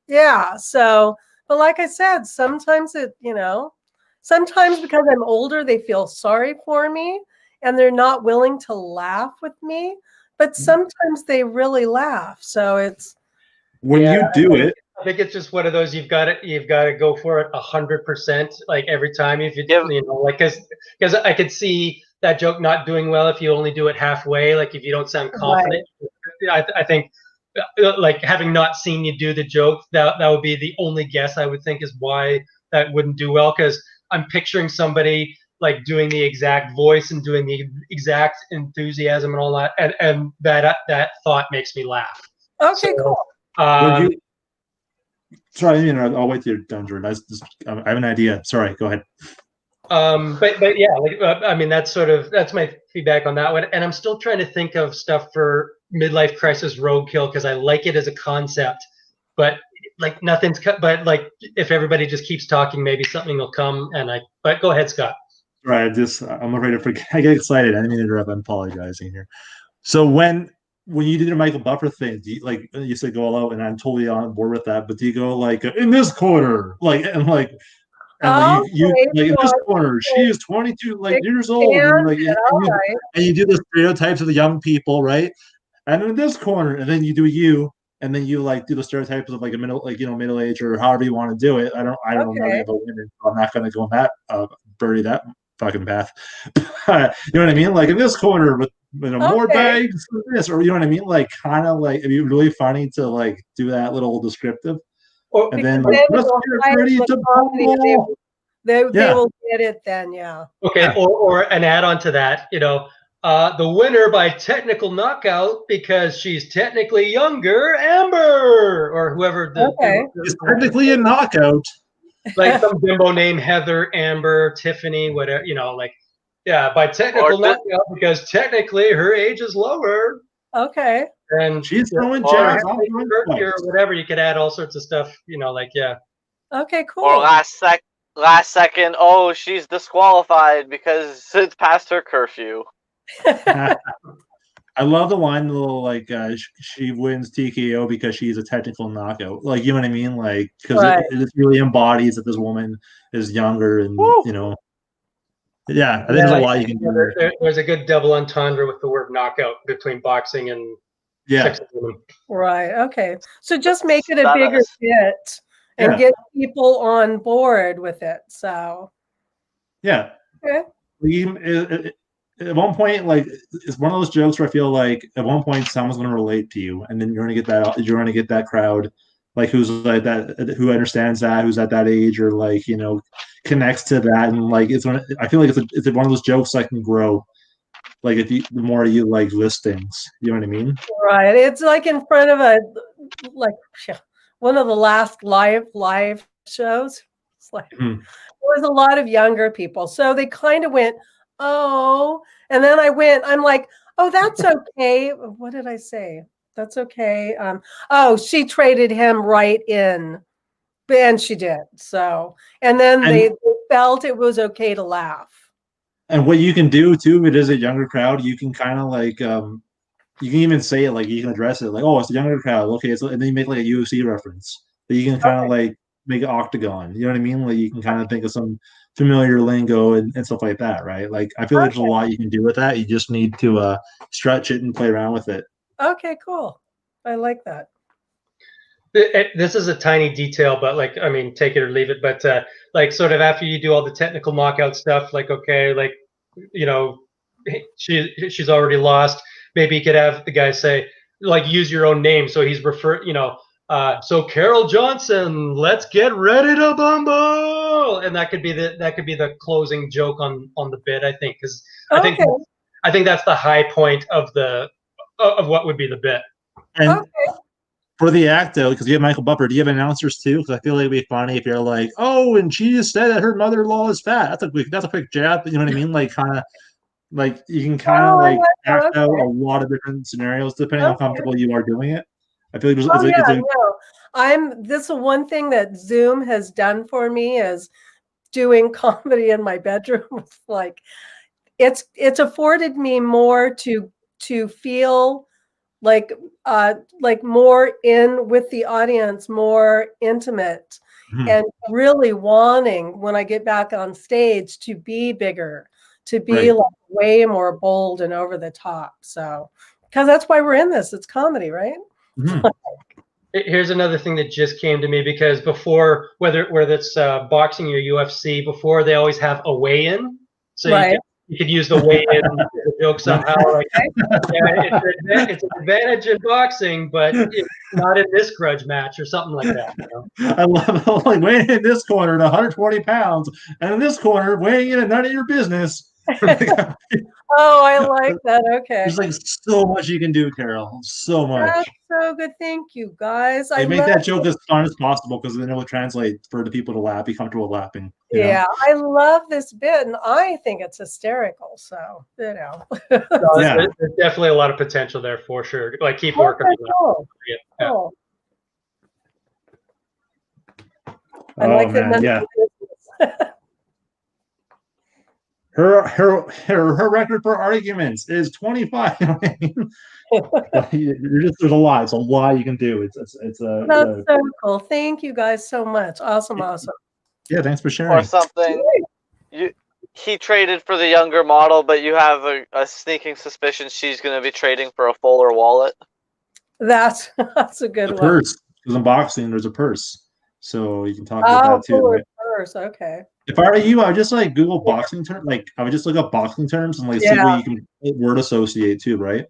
[SPEAKER 2] Yeah. So, but like I said, sometimes sometimes because I'm older, they feel sorry for me and they're not willing to laugh with me. But sometimes they really laugh. So it's
[SPEAKER 1] when you do it.
[SPEAKER 4] I think it's just one of those you've got to go for it 100%. Like every time, if because I could see that joke not doing well if you only do it halfway. Like if you don't sound confident, right. I think like having not seen you do the joke, that would be the only guess I would think is why that wouldn't do well. Because I'm picturing somebody like doing the exact voice and doing the exact enthusiasm and all that, and that thought makes me laugh.
[SPEAKER 2] Okay, cool.
[SPEAKER 1] Sorry, I'll wait till you're done, Jordan. I have an idea. Sorry, go ahead.
[SPEAKER 4] But yeah, I mean, that's my feedback on that one. And I'm still trying to think of stuff for midlife crisis roadkill because I like it as a concept, but like nothing's cut. But like if everybody just keeps talking, maybe something will come. But go ahead, Scott.
[SPEAKER 1] Right, I'm afraid to forget. I get excited. I didn't mean to interrupt. I'm apologizing here. So when you did the Michael Buffer thing, you said go all out, and I'm totally on board with that. But do you go like in this corner, like in this corner, she is 22 years old, and you do the stereotypes of the young people, right? And in this corner, and then you do and then you do the stereotypes of like a middle age or however you want to do it. I don't know nothing about women, so I'm not going to go on that bury that fucking path. You know what I mean? Like in this corner with more bags than this, or you know what I mean? Like kind of like it'd be really funny to like do that little descriptive. And then like let's get ready to bumble.
[SPEAKER 2] They will get it then, yeah.
[SPEAKER 4] Okay, or an add-on to that, the winner by technical knockout because she's technically younger, Amber, or whoever.
[SPEAKER 1] It's technically a knockout.
[SPEAKER 4] Like some bimbo named Heather, Amber, Tiffany, whatever, by technical knockout because technically her age is lower.
[SPEAKER 2] Okay.
[SPEAKER 4] And
[SPEAKER 1] she's throwing jabs or
[SPEAKER 4] whatever. You could add all sorts of stuff,
[SPEAKER 2] Okay, cool.
[SPEAKER 3] Or last second, oh, she's disqualified because it's past her curfew.
[SPEAKER 1] I love the line, she wins TKO because she's a technical knockout. Like, you know what I mean? Like, because it really embodies that this woman is younger and, yeah, I think there's a lot you can do.
[SPEAKER 4] There's a good double entendre with the word knockout between boxing and sexism.
[SPEAKER 2] Right, okay. So just make it a bigger hit and get people on board with it, so.
[SPEAKER 1] Yeah.
[SPEAKER 2] Okay.
[SPEAKER 1] At one point, like it's one of those jokes where I feel like at one point someone's going to relate to you, and then you're going to get that crowd, like who's like that, who understands that, who's at that age, or like connects to that, and like I feel like it's one of those jokes that can grow, like the more you like list things, you know what I mean?
[SPEAKER 2] Right. It's like in front of one of the last live shows. It's like there was a lot of younger people, so they kind of went. Oh, and then I'm like, oh, that's okay. What did I say? That's okay. She traded him right in, and she did. So, and then they felt it was okay to laugh.
[SPEAKER 1] And what you can do too, if it is a younger crowd, you can kind of like, you can even say it, like you can address it like, oh, it's a younger crowd. Okay. And then you make like a UFC reference that you can kind of like make an octagon. You know what I mean? Like you can kind of think of some familiar lingo and stuff like that, right? Like I feel like there's a lot you can do with that. You just need to stretch it and play around with it.
[SPEAKER 2] Okay, cool. I like that.
[SPEAKER 4] This is a tiny detail, but like, I mean, take it or leave it. But like, sort of after you do all the technical knockout stuff, like, okay, like, you know, she's already lost. Maybe you could have the guy say, like, use your own name. So he's so Carol Johnson, let's get ready to bumble, and that could be the closing joke on the bit. I think because I think that's the high point of what would be the bit.
[SPEAKER 1] And for the act, though, because you have Michael Buffer, do you have announcers too? Because I feel like it'd be funny if you're like, "Oh, and she just said that her mother-in-law is fat." That's a quick jab. You know what I mean? Like kind of, like you can kind of like act out a lot of different scenarios depending on how comfortable you are doing it. I feel like
[SPEAKER 2] this is one thing that Zoom has done for me is doing comedy in my bedroom. Like it's afforded me more to feel like more in with the audience, more intimate, and really wanting when I get back on stage to be bigger, to be like way more bold and over the top. So because that's why we're in this. It's comedy, right?
[SPEAKER 4] Here's another thing that just came to me, because before, whether it's boxing or UFC, before they always have a weigh-in, so you could use the weigh-in as a joke somehow. Like, it's an advantage in boxing, but it's not in this grudge match or something like that. You know?
[SPEAKER 1] I love like weighing in this corner at 120 pounds, and in this corner weighing in at none of your business.
[SPEAKER 2] Oh, I like that. Okay.
[SPEAKER 1] There's like so much you can do, Carol. So much.
[SPEAKER 2] That's so good. Thank you, guys.
[SPEAKER 1] They make that joke as fun as possible because then it will translate for the people to laugh, be comfortable laughing.
[SPEAKER 2] Yeah, I love this bit, and I think it's hysterical. So, you know.
[SPEAKER 4] There's definitely a lot of potential there for sure. Like, keep working on that.
[SPEAKER 2] Cool. I like that.
[SPEAKER 1] Her record for arguments is 25. There's a lot. It's a lot you can do. That's
[SPEAKER 2] so cool. Thank you guys so much. Awesome.
[SPEAKER 1] Yeah, thanks for sharing.
[SPEAKER 3] Or something. He traded for the younger model, but you have a sneaking suspicion she's going to be trading for a fuller wallet.
[SPEAKER 2] That's a good one.
[SPEAKER 1] Purse, because in boxing there's a purse, so you can talk about that too. Right?
[SPEAKER 2] Purse. Okay.
[SPEAKER 1] If I were you, I would just like Google boxing terms. Like I would just look up boxing terms and like see what you can word associate too, right?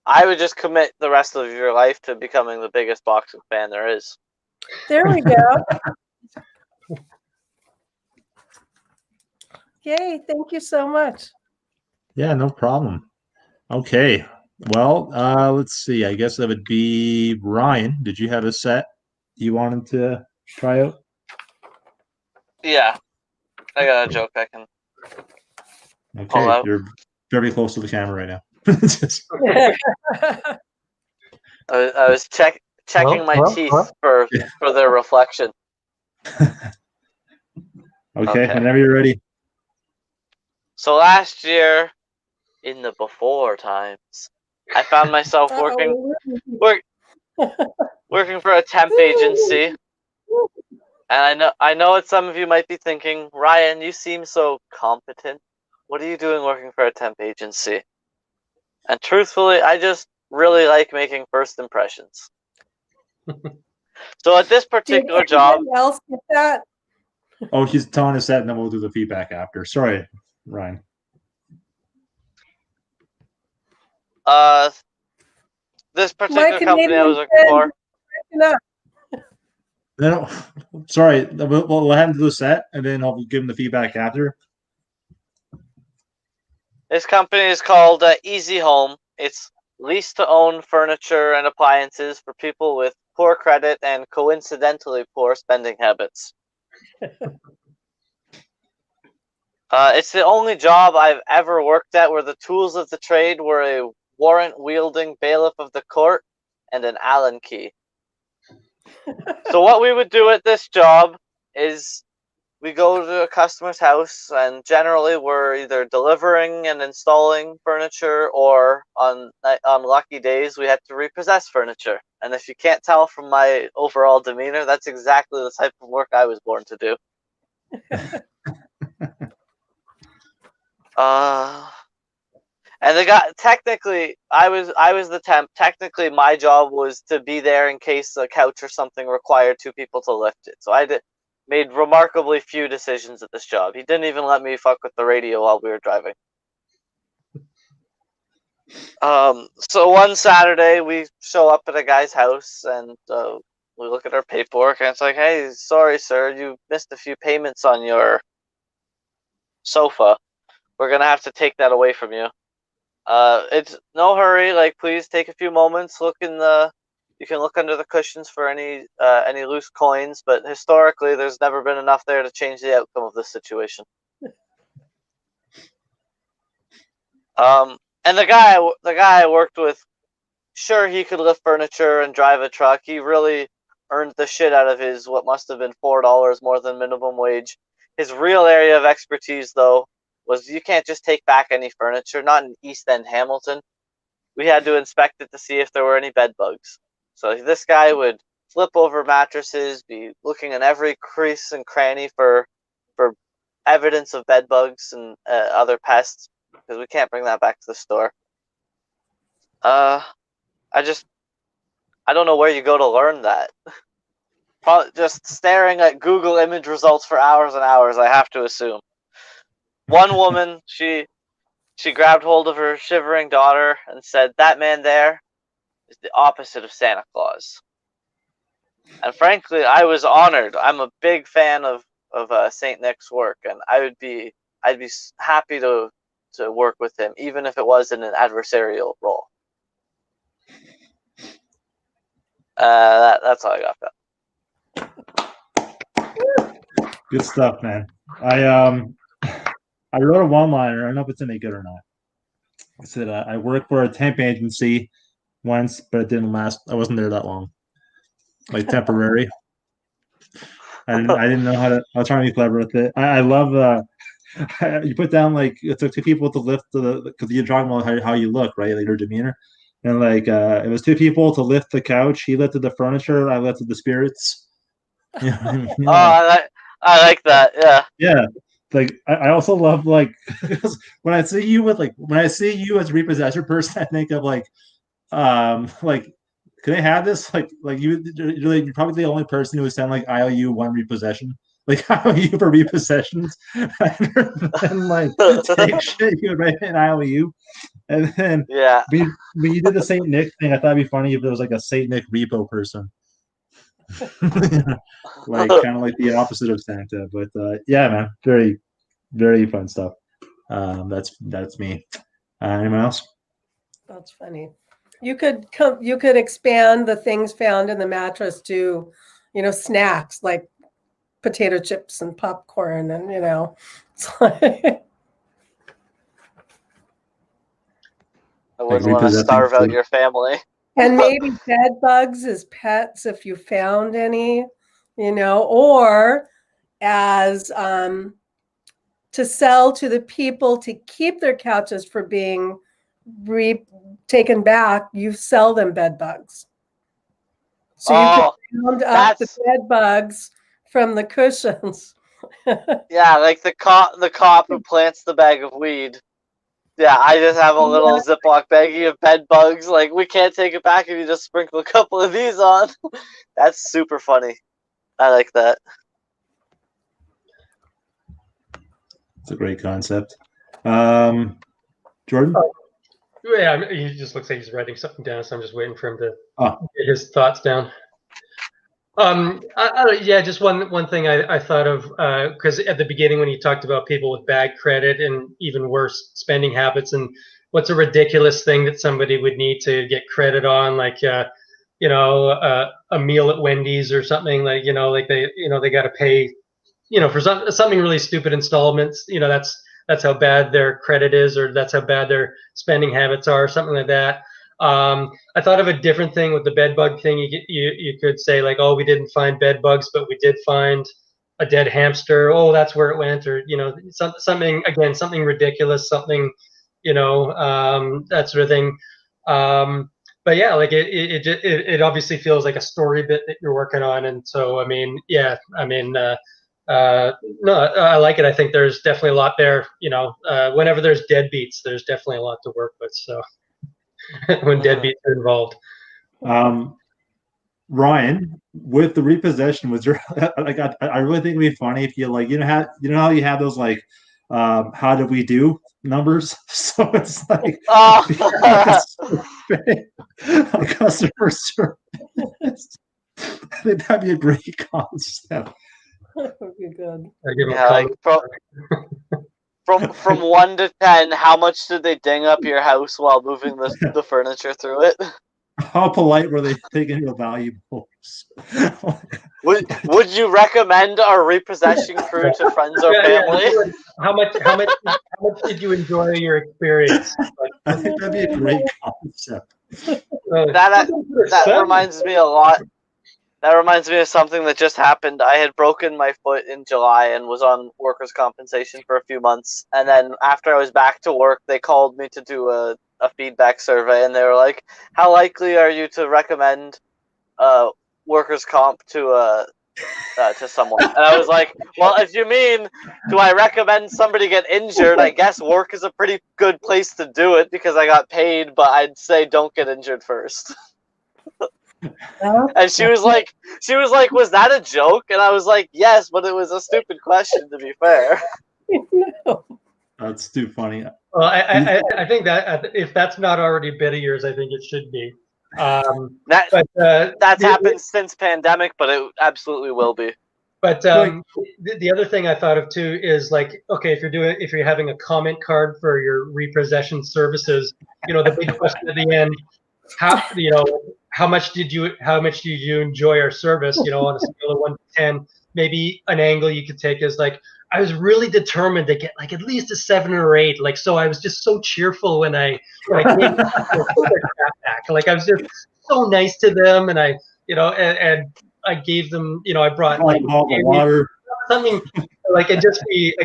[SPEAKER 3] I would just commit the rest of your life to becoming the biggest boxing fan there is.
[SPEAKER 2] There we go. Yay, thank you so much.
[SPEAKER 1] Yeah, no problem. Okay. Well, let's see. I guess that would be Ryan. Did you have a set you wanted to try out?
[SPEAKER 3] Yeah. I got a joke I can pull out.
[SPEAKER 1] You're very close to the camera right now.
[SPEAKER 3] I was checking my teeth for their reflection.
[SPEAKER 1] Okay, whenever you're ready.
[SPEAKER 3] So last year, in the before times, I found myself working for a temp agency. And I know that some of you might be thinking, Ryan, you seem so competent. What are you doing working for a temp agency? And truthfully, I just really like making first impressions. So at this particular job...
[SPEAKER 2] Did else get that?
[SPEAKER 1] Oh, she's telling us that, and then we'll do the feedback after. Sorry, Ryan.
[SPEAKER 3] This particular company I was working for...
[SPEAKER 1] No, sorry. We'll have him do the set, and then I'll give him the feedback after.
[SPEAKER 3] This company is called Easy Home. It's lease-to-own furniture and appliances for people with poor credit and coincidentally poor spending habits. It's the only job I've ever worked at where the tools of the trade were a warrant-wielding bailiff of the court and an Allen key. So what we would do at this job is we go to a customer's house, and generally we're either delivering and installing furniture, or on lucky days we have to repossess furniture. And if you can't tell from my overall demeanor, that's exactly the type of work I was born to do. And the guy, technically, I was the temp. Technically, my job was to be there in case a couch or something required two people to lift it. So made remarkably few decisions at this job. He didn't even let me fuck with the radio while we were driving. So one Saturday we show up at a guy's house, and we look at our paperwork, and it's like, hey, sorry sir, you missed a few payments on your sofa. We're gonna have to take that away from you. It's no hurry, like please take a few moments, you can look under the cushions for any loose coins, but historically there's never been enough there to change the outcome of this situation. And the guy I worked with, sure, he could lift furniture and drive a truck. He really earned the shit out of his what must have been $4 more than minimum wage. His real area of expertise, though, was you can't just take back any furniture, not in East End Hamilton. We had to inspect it to see if there were any bed bugs. So this guy would flip over mattresses, be looking in every crease and cranny for evidence of bed bugs and other pests, because we can't bring that back to the store. I don't know where you go to learn that. Probably just staring at Google image results for hours and hours, I have to assume. One woman, she grabbed hold of her shivering daughter and said, "That man there is the opposite of Santa Claus." And frankly, I was honored. I'm a big fan of Saint Nick's work, and I'd be happy to work with him, even if it was in an adversarial role. That's all I got.
[SPEAKER 1] Good stuff, man. I wrote a one-liner. I don't know if it's any good or not. I said I worked for a temp agency once, but it didn't last. I wasn't there that long, like temporary. I didn't know how to. I was trying to be clever with it. I love you put down like it took two people to lift because you're talking about how you look, right, like your demeanor, and like it was two people to lift the couch. He lifted the furniture. I lifted the spirits. You know what I mean?
[SPEAKER 3] I like that. Yeah.
[SPEAKER 1] Yeah. Like I also love like when I see you as a repossessor person, I think of like could I have this you're probably the only person who would send like IOU one repossession, like IOU for repossessions, and like take shit you would write an IOU, and then
[SPEAKER 3] Yeah.
[SPEAKER 1] when you did the Saint Nick thing, I thought it'd be funny if there was like a Saint Nick repo person. Like kind of like the opposite of Santa, but yeah, man, very, very fun stuff. That's me. Anyone else?
[SPEAKER 2] That's funny. You could expand the things found in the mattress to, snacks like potato chips and popcorn, and it's like
[SPEAKER 3] I wouldn't want to starve out your family.
[SPEAKER 2] And maybe bed bugs as pets if you found any, or as to sell to the people to keep their couches for being taken back. You sell them bed bugs. So you can round up the bed bugs from the cushions.
[SPEAKER 3] Yeah, like the cop who plants the bag of weed. Yeah, I just have a little Ziploc baggie of bed bugs. Like, we can't take it back if you just sprinkle a couple of these on. That's super funny. I like that.
[SPEAKER 1] It's a great concept. Jordan?
[SPEAKER 4] Yeah, he just looks like he's writing something down, so I'm just waiting for him to get his thoughts down. Just one thing I thought of, because at the beginning when you talked about people with bad credit and even worse spending habits, and what's a ridiculous thing that somebody would need to get credit on, like a meal at Wendy's or something, like they got to pay for something really stupid installments. That's how bad their credit is, or that's how bad their spending habits are, something like that. I thought of a different thing with the bed bug thing. You could say like, oh, we didn't find bed bugs, but we did find a dead hamster. Oh, that's where it went, or something ridiculous, something, that sort of thing. But yeah, like it obviously feels like a story bit that you're working on, and so no, I like it. I think there's definitely a lot there. Whenever there's deadbeats, there's definitely a lot to work with. So when deadbeats are involved.
[SPEAKER 1] Ryan, with the repossession, was there like I really think it'd be funny if you like how you have those like how did we do numbers? So it's like customer service. I think that'd be a great concept.
[SPEAKER 2] That would be good.
[SPEAKER 3] Yeah, like from 1 to 10, how much did they ding up your house while moving the furniture through it?
[SPEAKER 1] How polite were they taking your valuables?
[SPEAKER 3] Would you recommend our repossession crew to friends or family?
[SPEAKER 4] Yeah. How much did you enjoy your experience?
[SPEAKER 1] I think that'd be a great concept.
[SPEAKER 3] That reminds me a lot. That reminds me of something that just happened. I had broken my foot in July and was on workers' compensation for a few months. And then after I was back to work, they called me to do a feedback survey, and they were like, "How likely are you to recommend workers' comp to someone?" And I was like, "Well, if you mean, do I recommend somebody get injured? I guess work is a pretty good place to do it because I got paid. But I'd say don't get injured first." And she was like, "Was that a joke?" And I was like, "Yes, but it was a stupid question, to be fair."
[SPEAKER 2] No.
[SPEAKER 1] That's too funny.
[SPEAKER 4] Well, I think that if that's not already a bit of yours, I think it should be.
[SPEAKER 3] That's happened since pandemic, but it absolutely will be.
[SPEAKER 4] But the other thing I thought of too is like, okay, if you're having a comment card for your repossession services, the big question at the end, how much did you enjoy our service? On a scale of 1 to 10, maybe an angle you could take is like, I was really determined to get like at least a 7 or 8. Like, so I was just so cheerful when I came back. Like, I was just so nice to them, and I I gave them, I brought like
[SPEAKER 1] water.
[SPEAKER 4] Something like, and just be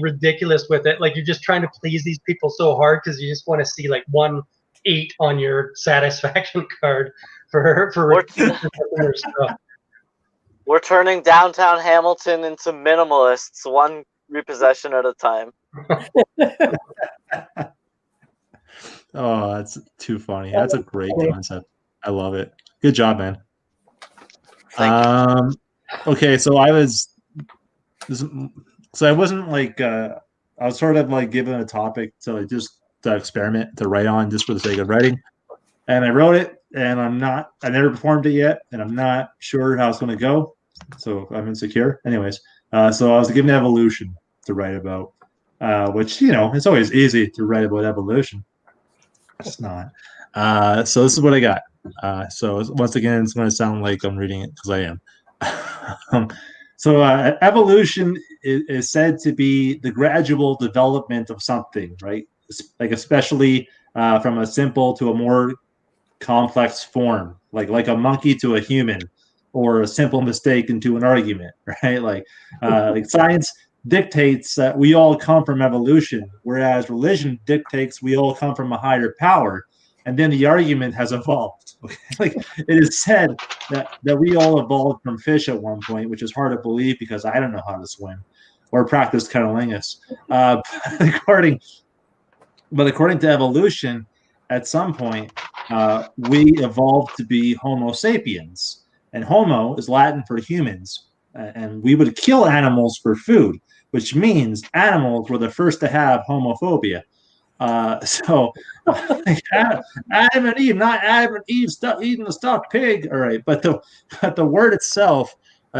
[SPEAKER 4] ridiculous with it. Like, you're just trying to please these people so hard because you just want to see like 1 8 on your satisfaction card for stuff.
[SPEAKER 3] We're turning downtown Hamilton into minimalists, one repossession at a time.
[SPEAKER 1] Oh, that's too funny. That's a great concept. I love it. Good job, man. Okay, so I wasn't like I was sort of like given a topic to just to experiment to write on just for the sake of writing, and I wrote it, and I never performed it yet, and I'm not sure how it's going to go, so I'm insecure. Anyways, so I was given evolution to write about, which it's always easy to write about evolution. It's not. So this is what I got. So once again, it's going to sound like I'm reading it because I am. So evolution is said to be the gradual development of something, right? Like especially from a simple to a more complex form, like a monkey to a human, or a simple mistake into an argument, right? Like science dictates that we all come from evolution, whereas religion dictates we all come from a higher power. And then the argument has evolved. Okay? Like it is said that we all evolved from fish at one point, which is hard to believe because I don't know how to swim or practice cunnilingus. But according to evolution, at some point, we evolved to be Homo sapiens. And Homo is Latin for humans. And we would kill animals for food, which means animals were the first to have homophobia. So Adam and Eve, not Adam and Eve eating the stuffed pig. All right, but the word itself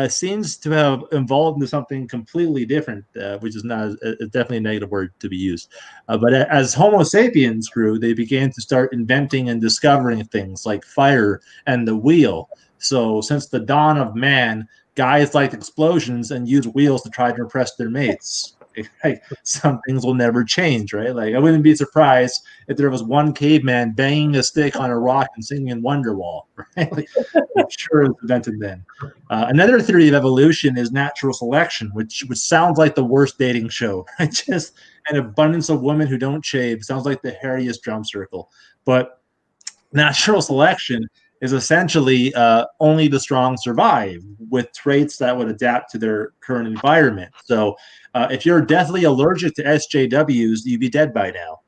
[SPEAKER 1] seems to have evolved into something completely different, which is not definitely a negative word to be used. But as Homo sapiens grew, they began to start inventing and discovering things like fire and the wheel. So since the dawn of man, guys liked explosions and used wheels to try to impress their mates. Like some things will never change, right? Like I wouldn't be surprised if there was one caveman banging a stick on a rock and singing Wonderwall, right? Like, I'm sure it was invented then. Another theory of evolution is natural selection, which sounds like the worst dating show, right? Just an abundance of women who don't shave. Sounds like the hairiest drum circle. But natural selection is essentially only the strong survive with traits that would adapt to their current environment. So if you're deathly allergic to SJWs, you'd be dead by now.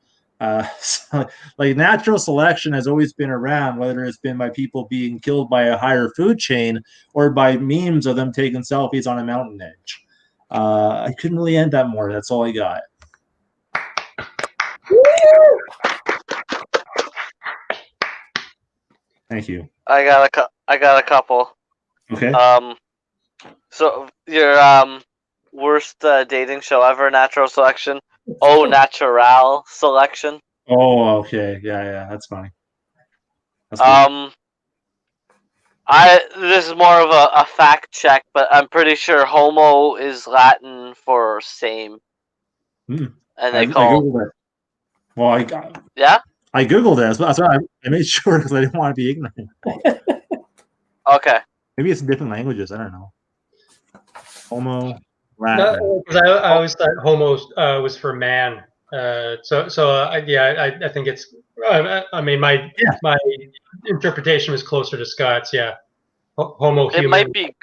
[SPEAKER 1] So, like natural selection has always been around, whether it's been by people being killed by a higher food chain or by memes of them taking selfies on a mountain edge. I couldn't really end that more. That's all I got. Thank you.
[SPEAKER 3] I got a couple.
[SPEAKER 1] Okay.
[SPEAKER 3] So your worst dating show ever, natural selection. Oh, natural selection.
[SPEAKER 1] Oh, okay. Yeah, that's funny. That's
[SPEAKER 3] This is more of a fact check, but I'm pretty sure homo is Latin for same.
[SPEAKER 1] good.
[SPEAKER 3] And they
[SPEAKER 1] I
[SPEAKER 3] call
[SPEAKER 1] Googled it. Well, I Googled it. That's why I made sure because I didn't want to be ignorant.
[SPEAKER 3] Okay.
[SPEAKER 1] Maybe it's in different languages. I don't know. Homo, Latin.
[SPEAKER 4] No, because I always thought homo was for man. I think it's. I mean, my interpretation was closer to Scott's. Yeah, homo.
[SPEAKER 3] It might be.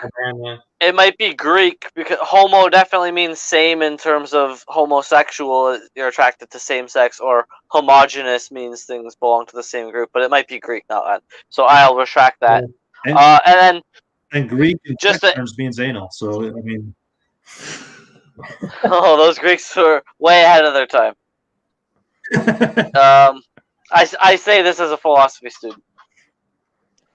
[SPEAKER 3] It might be Greek because homo definitely means same in terms of homosexual. You're attracted to same sex, or homogenous means things belong to the same group. But it might be Greek, not Latin. So I'll retract that.
[SPEAKER 1] And Greek in
[SPEAKER 3] just
[SPEAKER 1] terms means anal. So I mean.
[SPEAKER 3] Oh, those Greeks were way ahead of their time. I say this as a philosophy student.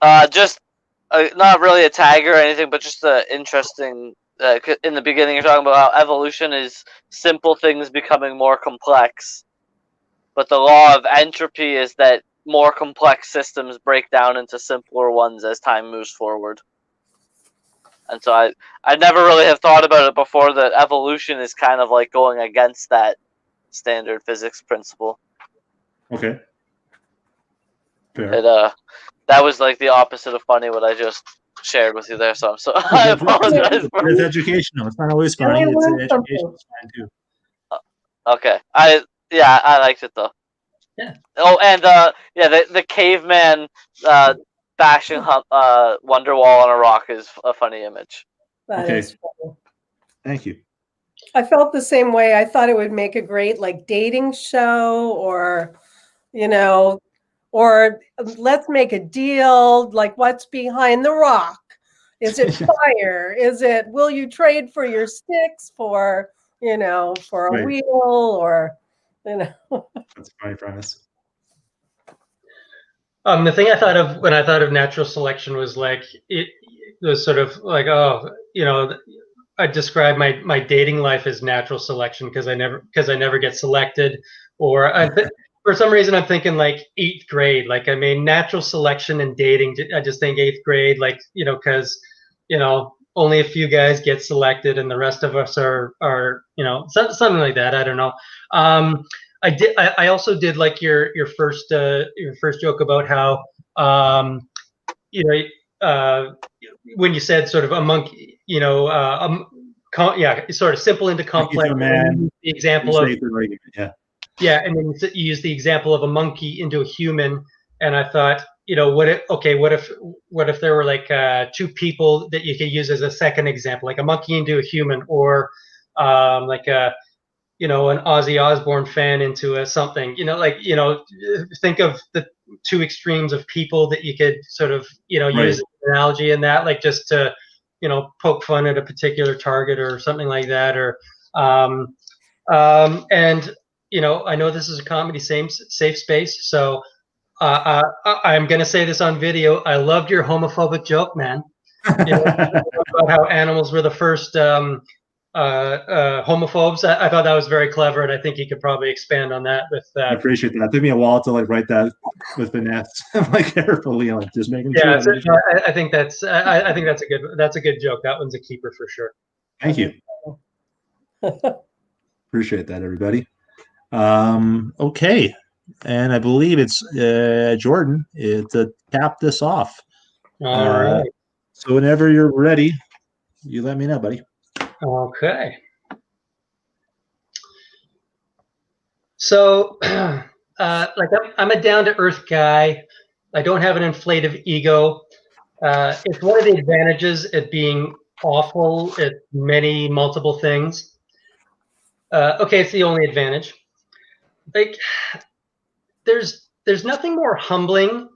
[SPEAKER 3] Not really a tag or anything, but just interesting. In the beginning, you're talking about how evolution is simple things becoming more complex, but the law of entropy is that more complex systems break down into simpler ones as time moves forward. And so I never really have thought about it before that evolution is kind of like going against that standard physics principle.
[SPEAKER 1] Okay. Fair.
[SPEAKER 3] That was like the opposite of funny what I just shared with you there. So I apologize for
[SPEAKER 1] it's educational. It's not always funny. It's educational. It's fine too.
[SPEAKER 3] Okay. I liked it though.
[SPEAKER 4] Yeah.
[SPEAKER 3] Oh, and the caveman bashing Wonderwall on a rock is a funny image.
[SPEAKER 2] That
[SPEAKER 1] Okay.
[SPEAKER 2] is funny.
[SPEAKER 1] Thank you.
[SPEAKER 2] I felt the same way. I thought it would make a great like dating show, or or let's make a deal. Like, what's behind the rock? Is it fire? Is it, will you trade for your sticks for for a
[SPEAKER 1] Right.
[SPEAKER 2] wheel, or
[SPEAKER 1] That's a funny premise.
[SPEAKER 4] The thing I thought of when I thought of natural selection was like it was sort of like, I describe my dating life as natural selection because I never get selected, or for some reason I'm thinking like 8th grade. Like, I mean, natural selection and dating, I just think 8th grade, like, because only a few guys get selected and the rest of us are something like that. I don't know. I also did like your first joke about how when you said sort of a monkey, sort of simple into complex.
[SPEAKER 1] Man,
[SPEAKER 4] the example of
[SPEAKER 1] yeah,
[SPEAKER 4] and then you use the example of a monkey into a human, and I thought, what if there were like 2 people that you could use as a second example, like a monkey into a human, or like a an Ozzy Osbourne fan into a something, think of the 2 extremes of people that you could sort of,
[SPEAKER 1] Right.
[SPEAKER 4] use an analogy in that, like just to, poke fun at a particular target or something like that. Or, and, I know this is a comedy safe space. So I'm going to say this on video. I loved your homophobic joke, man. About how animals were the first homophobes. I thought that was very clever, and I think you could probably expand on that with
[SPEAKER 1] I appreciate that. It took me a while to like write that with finesse, like carefully, like just making sure.
[SPEAKER 4] I think that's a good joke. That one's a keeper for sure.
[SPEAKER 1] Thank you. Appreciate that, everybody. Okay, and I believe it's Jordan to cap this off.
[SPEAKER 4] All right.
[SPEAKER 1] So whenever you're ready, you let me know, buddy.
[SPEAKER 4] Okay. So, like I'm a down to earth guy. I don't have an inflated ego. It's one of the advantages at being awful at many multiple things. Okay, it's the only advantage. Like, there's nothing more humbling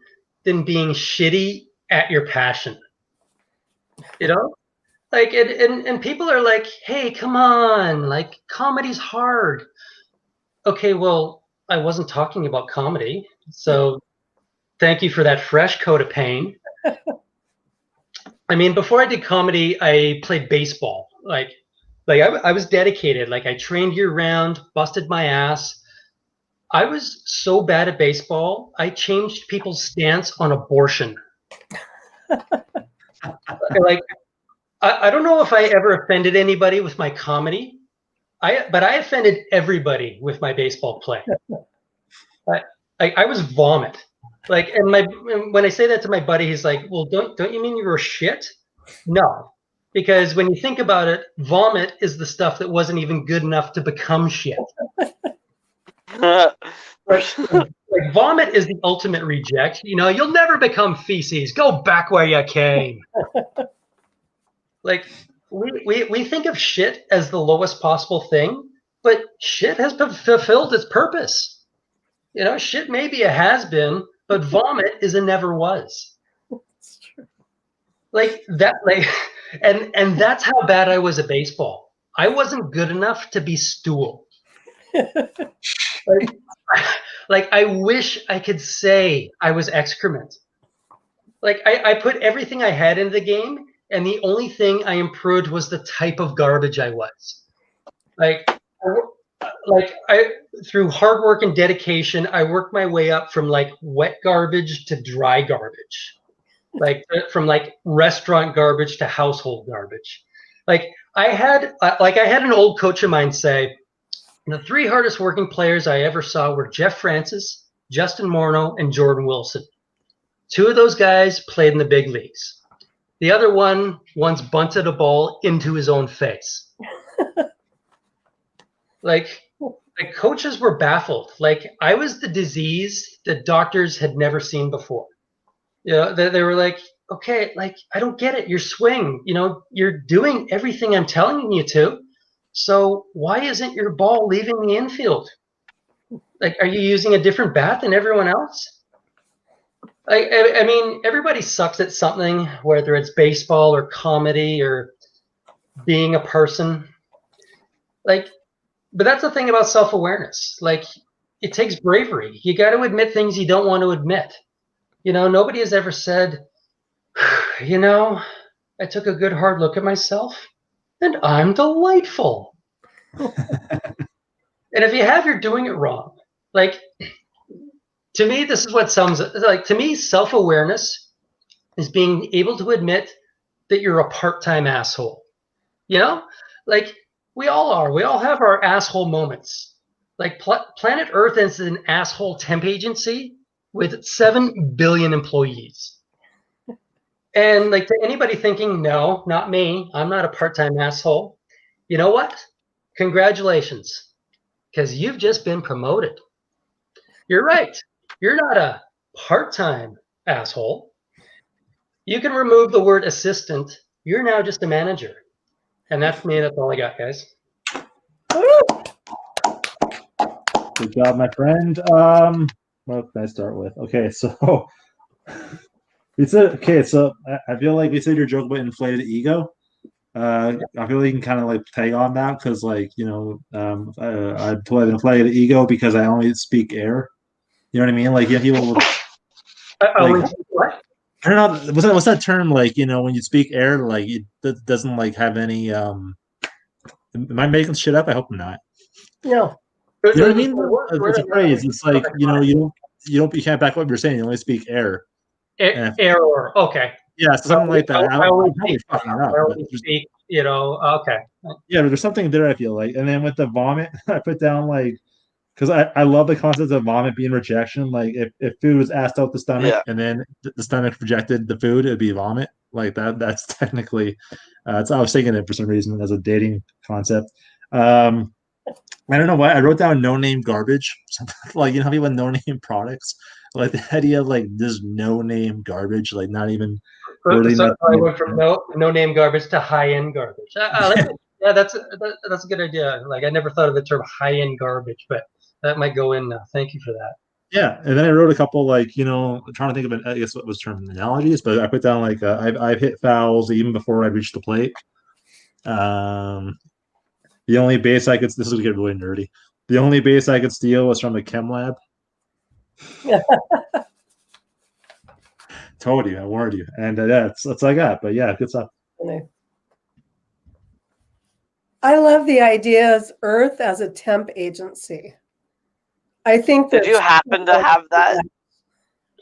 [SPEAKER 4] than being shitty at your passion. You know, like and people are like, hey, come on, like comedy's hard. Okay, well, I wasn't talking about comedy, so thank you for that fresh coat of paint. I mean, before I did comedy, I played baseball. I was dedicated. Like I trained year round, busted my ass. I was so bad at baseball, I changed people's stance on abortion. Like, I don't know if I ever offended anybody with my comedy, but I offended everybody with my baseball play. I was vomit. Like, and when I say that to my buddy, he's like, "Well, don't you mean you were shit?" No, because when you think about it, vomit is the stuff that wasn't even good enough to become shit. Like vomit is the ultimate reject. You know, you'll never become feces. Go back where you came. Like we think of shit as the lowest possible thing, but shit has fulfilled its purpose. You know, shit may be a has been, but vomit is a never was.
[SPEAKER 2] That's true.
[SPEAKER 4] Like that, and that's how bad I was at baseball. I wasn't good enough to be stool. Like I wish I could say I was excrement. Like I put everything I had into the game, and the only thing I improved was the type of garbage I was. Like I through hard work and dedication, I worked my way up from like wet garbage to dry garbage. Like from like restaurant garbage to household garbage. Like I had an old coach of mine say, the three hardest working players I ever saw were Jeff Francis, Justin Morneau, and Jordan Wilson. Two of those guys played in the big leagues. The other one once bunted a ball into his own face. Like coaches were baffled. Like I was the disease that doctors had never seen before. You know, they were like, okay, like I don't get it. Your swing, you know, you're doing everything I'm telling you to. So why isn't your ball leaving the infield? Like, are you using a different bat than everyone else? I mean, everybody sucks at something, whether it's baseball or comedy or being a person. Like, but that's the thing about self-awareness. Like, it takes bravery. You got to admit things you don't want to admit. You know, nobody has ever said, you know, I took a good hard look at myself and I'm delightful. And if you have, you're doing it wrong. Like, to me, this is what sums it. Like, to me, self-awareness is being able to admit that you're a part-time asshole. You know, like we all are. We all have our asshole moments. Like Planet Earth is an asshole temp agency with 7 billion employees. And like to anybody thinking, no, not me, I'm not a part-time asshole. You know what? Congratulations, because you've just been promoted. You're right. You're not a part-time asshole. You can remove the word assistant. You're now just a manager. And that's me. That's all I got, guys.
[SPEAKER 1] Good job, my friend. What can I start with? Okay, so So I feel like we said your joke about inflated ego. I feel like you can kind of like tag on that because, like, you know, I play an inflated ego because I only speak air. You know what I mean? Like, people will, like,
[SPEAKER 4] What?
[SPEAKER 1] I don't know. What's that term? Like, you know, when you speak air, like it doesn't like have any. Am I making shit up? I hope not.
[SPEAKER 2] No.
[SPEAKER 1] You know what I mean? It's a phrase. It's like, you know, you can't back up what you're saying. You only speak air.
[SPEAKER 4] Error. Okay.
[SPEAKER 1] Yeah, so something like that.
[SPEAKER 4] I only
[SPEAKER 1] I'm probably fucking it up.
[SPEAKER 4] speak, you know. Okay.
[SPEAKER 1] Yeah, there's something there, I feel like. And then with the vomit, I put down like, because I love the concept of vomit being rejection. Like if food was asked out the stomach
[SPEAKER 3] Yeah.
[SPEAKER 1] and then the stomach rejected the food, it'd be vomit. Like that's technically, it's, I was thinking it for some reason as a dating concept. Um, I don't know why I wrote down no name garbage. Like, you know how people have no name products? Like the idea of like this no name garbage, like not even worthy
[SPEAKER 4] So
[SPEAKER 1] enough.
[SPEAKER 4] I went from no name garbage to high end garbage. I like it. Yeah, that's a good idea. Like I never thought of the term high end garbage, but that might go in now. Thank you for that.
[SPEAKER 1] Yeah, and then I wrote a couple like, I'm trying to think of it. I guess what was term analogies, but I put down like I've hit fouls even before I reached the plate. The only base I could, this is gonna get really nerdy. The only base I could steal was from a chem lab. Told you, I warned you, and that's all I got. But yeah, good stuff.
[SPEAKER 2] I love the idea of Earth as a temp agency. I think that.
[SPEAKER 3] Did you happen to have that?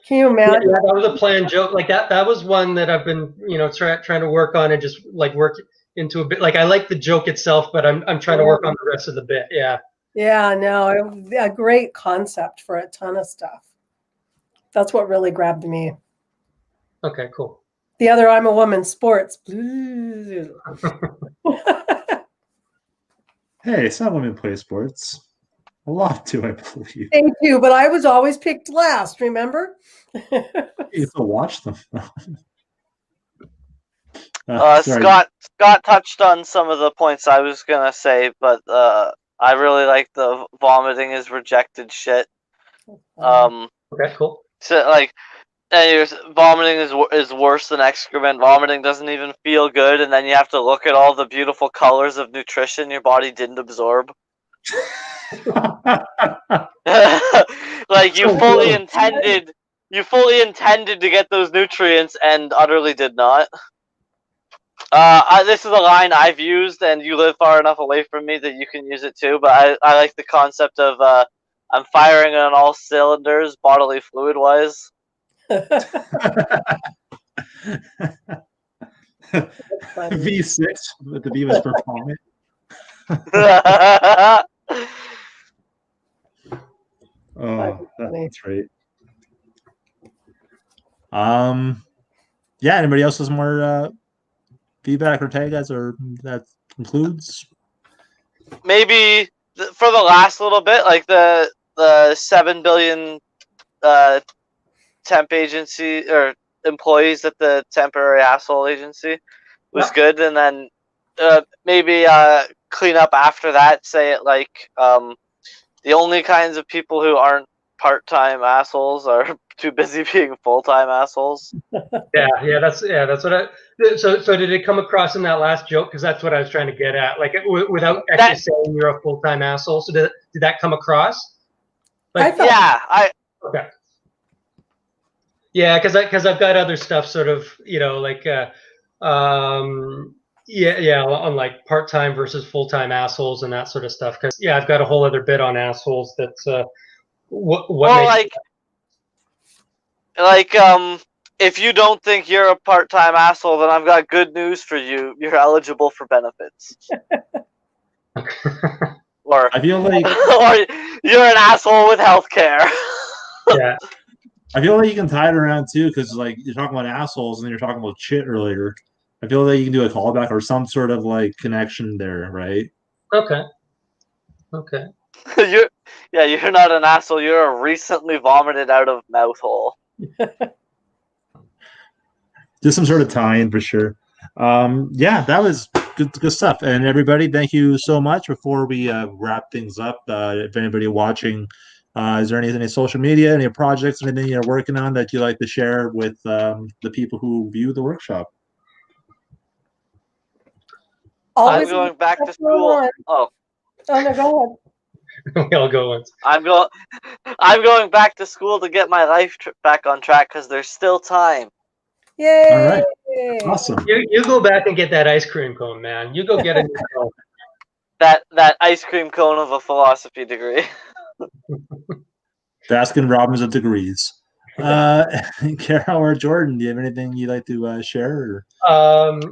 [SPEAKER 2] Can you imagine?
[SPEAKER 4] Yeah, that was a planned joke. Like that was one that I've been, trying to work on and just like work into a bit. Like I like the joke itself, but I'm trying to work on the rest of the bit. Yeah.
[SPEAKER 2] Yeah, no, a great concept for a ton of stuff. That's what really grabbed me.
[SPEAKER 4] Okay, cool.
[SPEAKER 2] The other, I'm a woman, sports.
[SPEAKER 1] Hey, some women play sports. A lot do, I believe.
[SPEAKER 2] They do, but I was always picked last, remember?
[SPEAKER 1] You can watch them.
[SPEAKER 3] Scott touched on some of the points I was gonna say, but I really like the vomiting is rejected shit.
[SPEAKER 4] Okay, cool.
[SPEAKER 3] So like, and vomiting is worse than excrement. Vomiting doesn't even feel good, and then you have to look at all the beautiful colors of nutrition your body didn't absorb. Like you fully intended to get those nutrients and utterly did not. This is a line I've used, and you live far enough away from me that you can use it too. But I like the concept of I'm firing on all cylinders, bodily fluid wise.
[SPEAKER 1] V6, but the V was for vomit. Oh, that's right. Yeah, anybody else has more feedback or tag guys, or that concludes?
[SPEAKER 3] Maybe for the last little bit, like the 7 billion temp agency or employees at the temporary asshole agency was good, and then maybe clean up after that. Say it like the only kinds of people who aren't part-time assholes are too busy being full-time assholes.
[SPEAKER 4] Yeah, that's what I. So did it come across in that last joke? Because that's what I was trying to get at. Like without actually saying you're a full-time asshole. So did that come across? Like, okay. Yeah, because I've got other stuff, sort of, like on like part-time versus full-time assholes and that sort of stuff. Because I've got a whole other bit on assholes. That's what makes
[SPEAKER 3] if you don't think you're a part-time asshole, then I've got good news for you. You're eligible for benefits. Or
[SPEAKER 1] I feel like
[SPEAKER 3] or you're an asshole with healthcare.
[SPEAKER 4] Yeah.
[SPEAKER 1] I feel like you can tie it around too, because like you're talking about assholes and then you're talking about shit earlier. I feel like you can do a callback or some sort of like connection there, right?
[SPEAKER 4] Okay.
[SPEAKER 3] You're not an asshole. You're a recently vomited out of mouth hole.
[SPEAKER 1] Just some sort of tie-in for sure. That was good stuff. And everybody, thank you so much. Before we wrap things up, if anybody watching, is there any social media, any projects, anything you're working on that you'd like to share with the people who view the workshop?
[SPEAKER 3] I'm going back to school.
[SPEAKER 2] Oh no, go ahead.
[SPEAKER 4] We all go once.
[SPEAKER 3] I'm going back to school to get my life back on track because there's still time.
[SPEAKER 2] Yay!
[SPEAKER 1] All right, awesome.
[SPEAKER 4] You go back and get that ice cream cone, man. You go get it.
[SPEAKER 3] That ice cream cone of a philosophy degree.
[SPEAKER 1] Baskin Robbins of degrees. Carol or Jordan, do you have anything you'd like to share?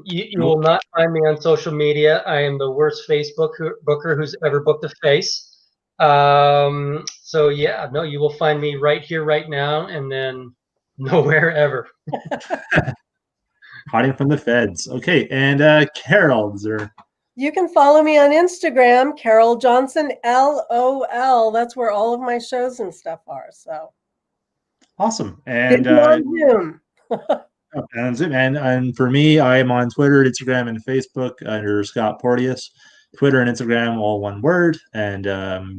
[SPEAKER 4] You will not find me on social media. I am the worst Facebook booker who's ever booked a face. So yeah, no, you will find me right here, right now, and then nowhere ever.
[SPEAKER 1] Hiding from the feds. Okay, and Carol, is there?
[SPEAKER 2] You can follow me on Instagram, Carol Johnson LOL. That's where all of my shows and stuff are. So
[SPEAKER 1] Awesome.
[SPEAKER 2] and
[SPEAKER 1] And
[SPEAKER 2] on Zoom.
[SPEAKER 1] and for me, I am on Twitter, Instagram, and Facebook under Scott Porteous. Twitter and Instagram, all one word. And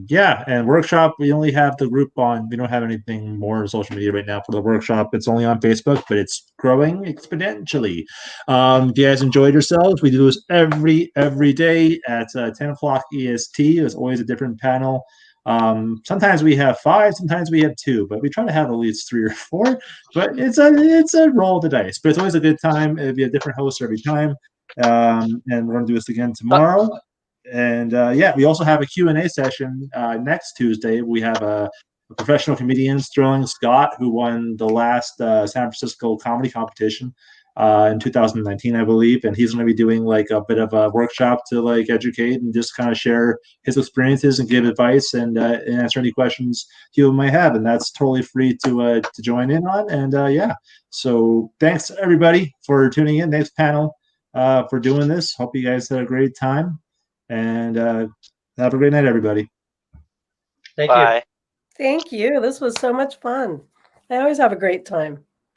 [SPEAKER 1] yeah, and workshop, we only have the group on. We don't have anything more on social media right now for the workshop. It's only on Facebook, but it's growing exponentially. If you guys enjoyed yourselves, we do this every day at 10 o'clock EST. There's always a different panel. Sometimes we have 5, sometimes we have 2, but we try to have at least 3 or 4. But it's a roll of the dice. But it's always a good time. It'll be a different host every time. And we're going to do this again tomorrow. And yeah, we also have a Q&A session next Tuesday. We have a professional comedian, Sterling Scott, who won the last San Francisco comedy competition in 2019, I believe. And he's going to be doing like a bit of a workshop to like educate and just kind of share his experiences and give advice and answer any questions you might have. And that's totally free to join in on. And yeah, so thanks everybody for tuning in. Thanks panel for doing this. Hope you guys had a great time. And have a great night, everybody.
[SPEAKER 4] Thank
[SPEAKER 3] Bye.
[SPEAKER 4] you.
[SPEAKER 2] Thank you. This was so much fun. I always have a great time.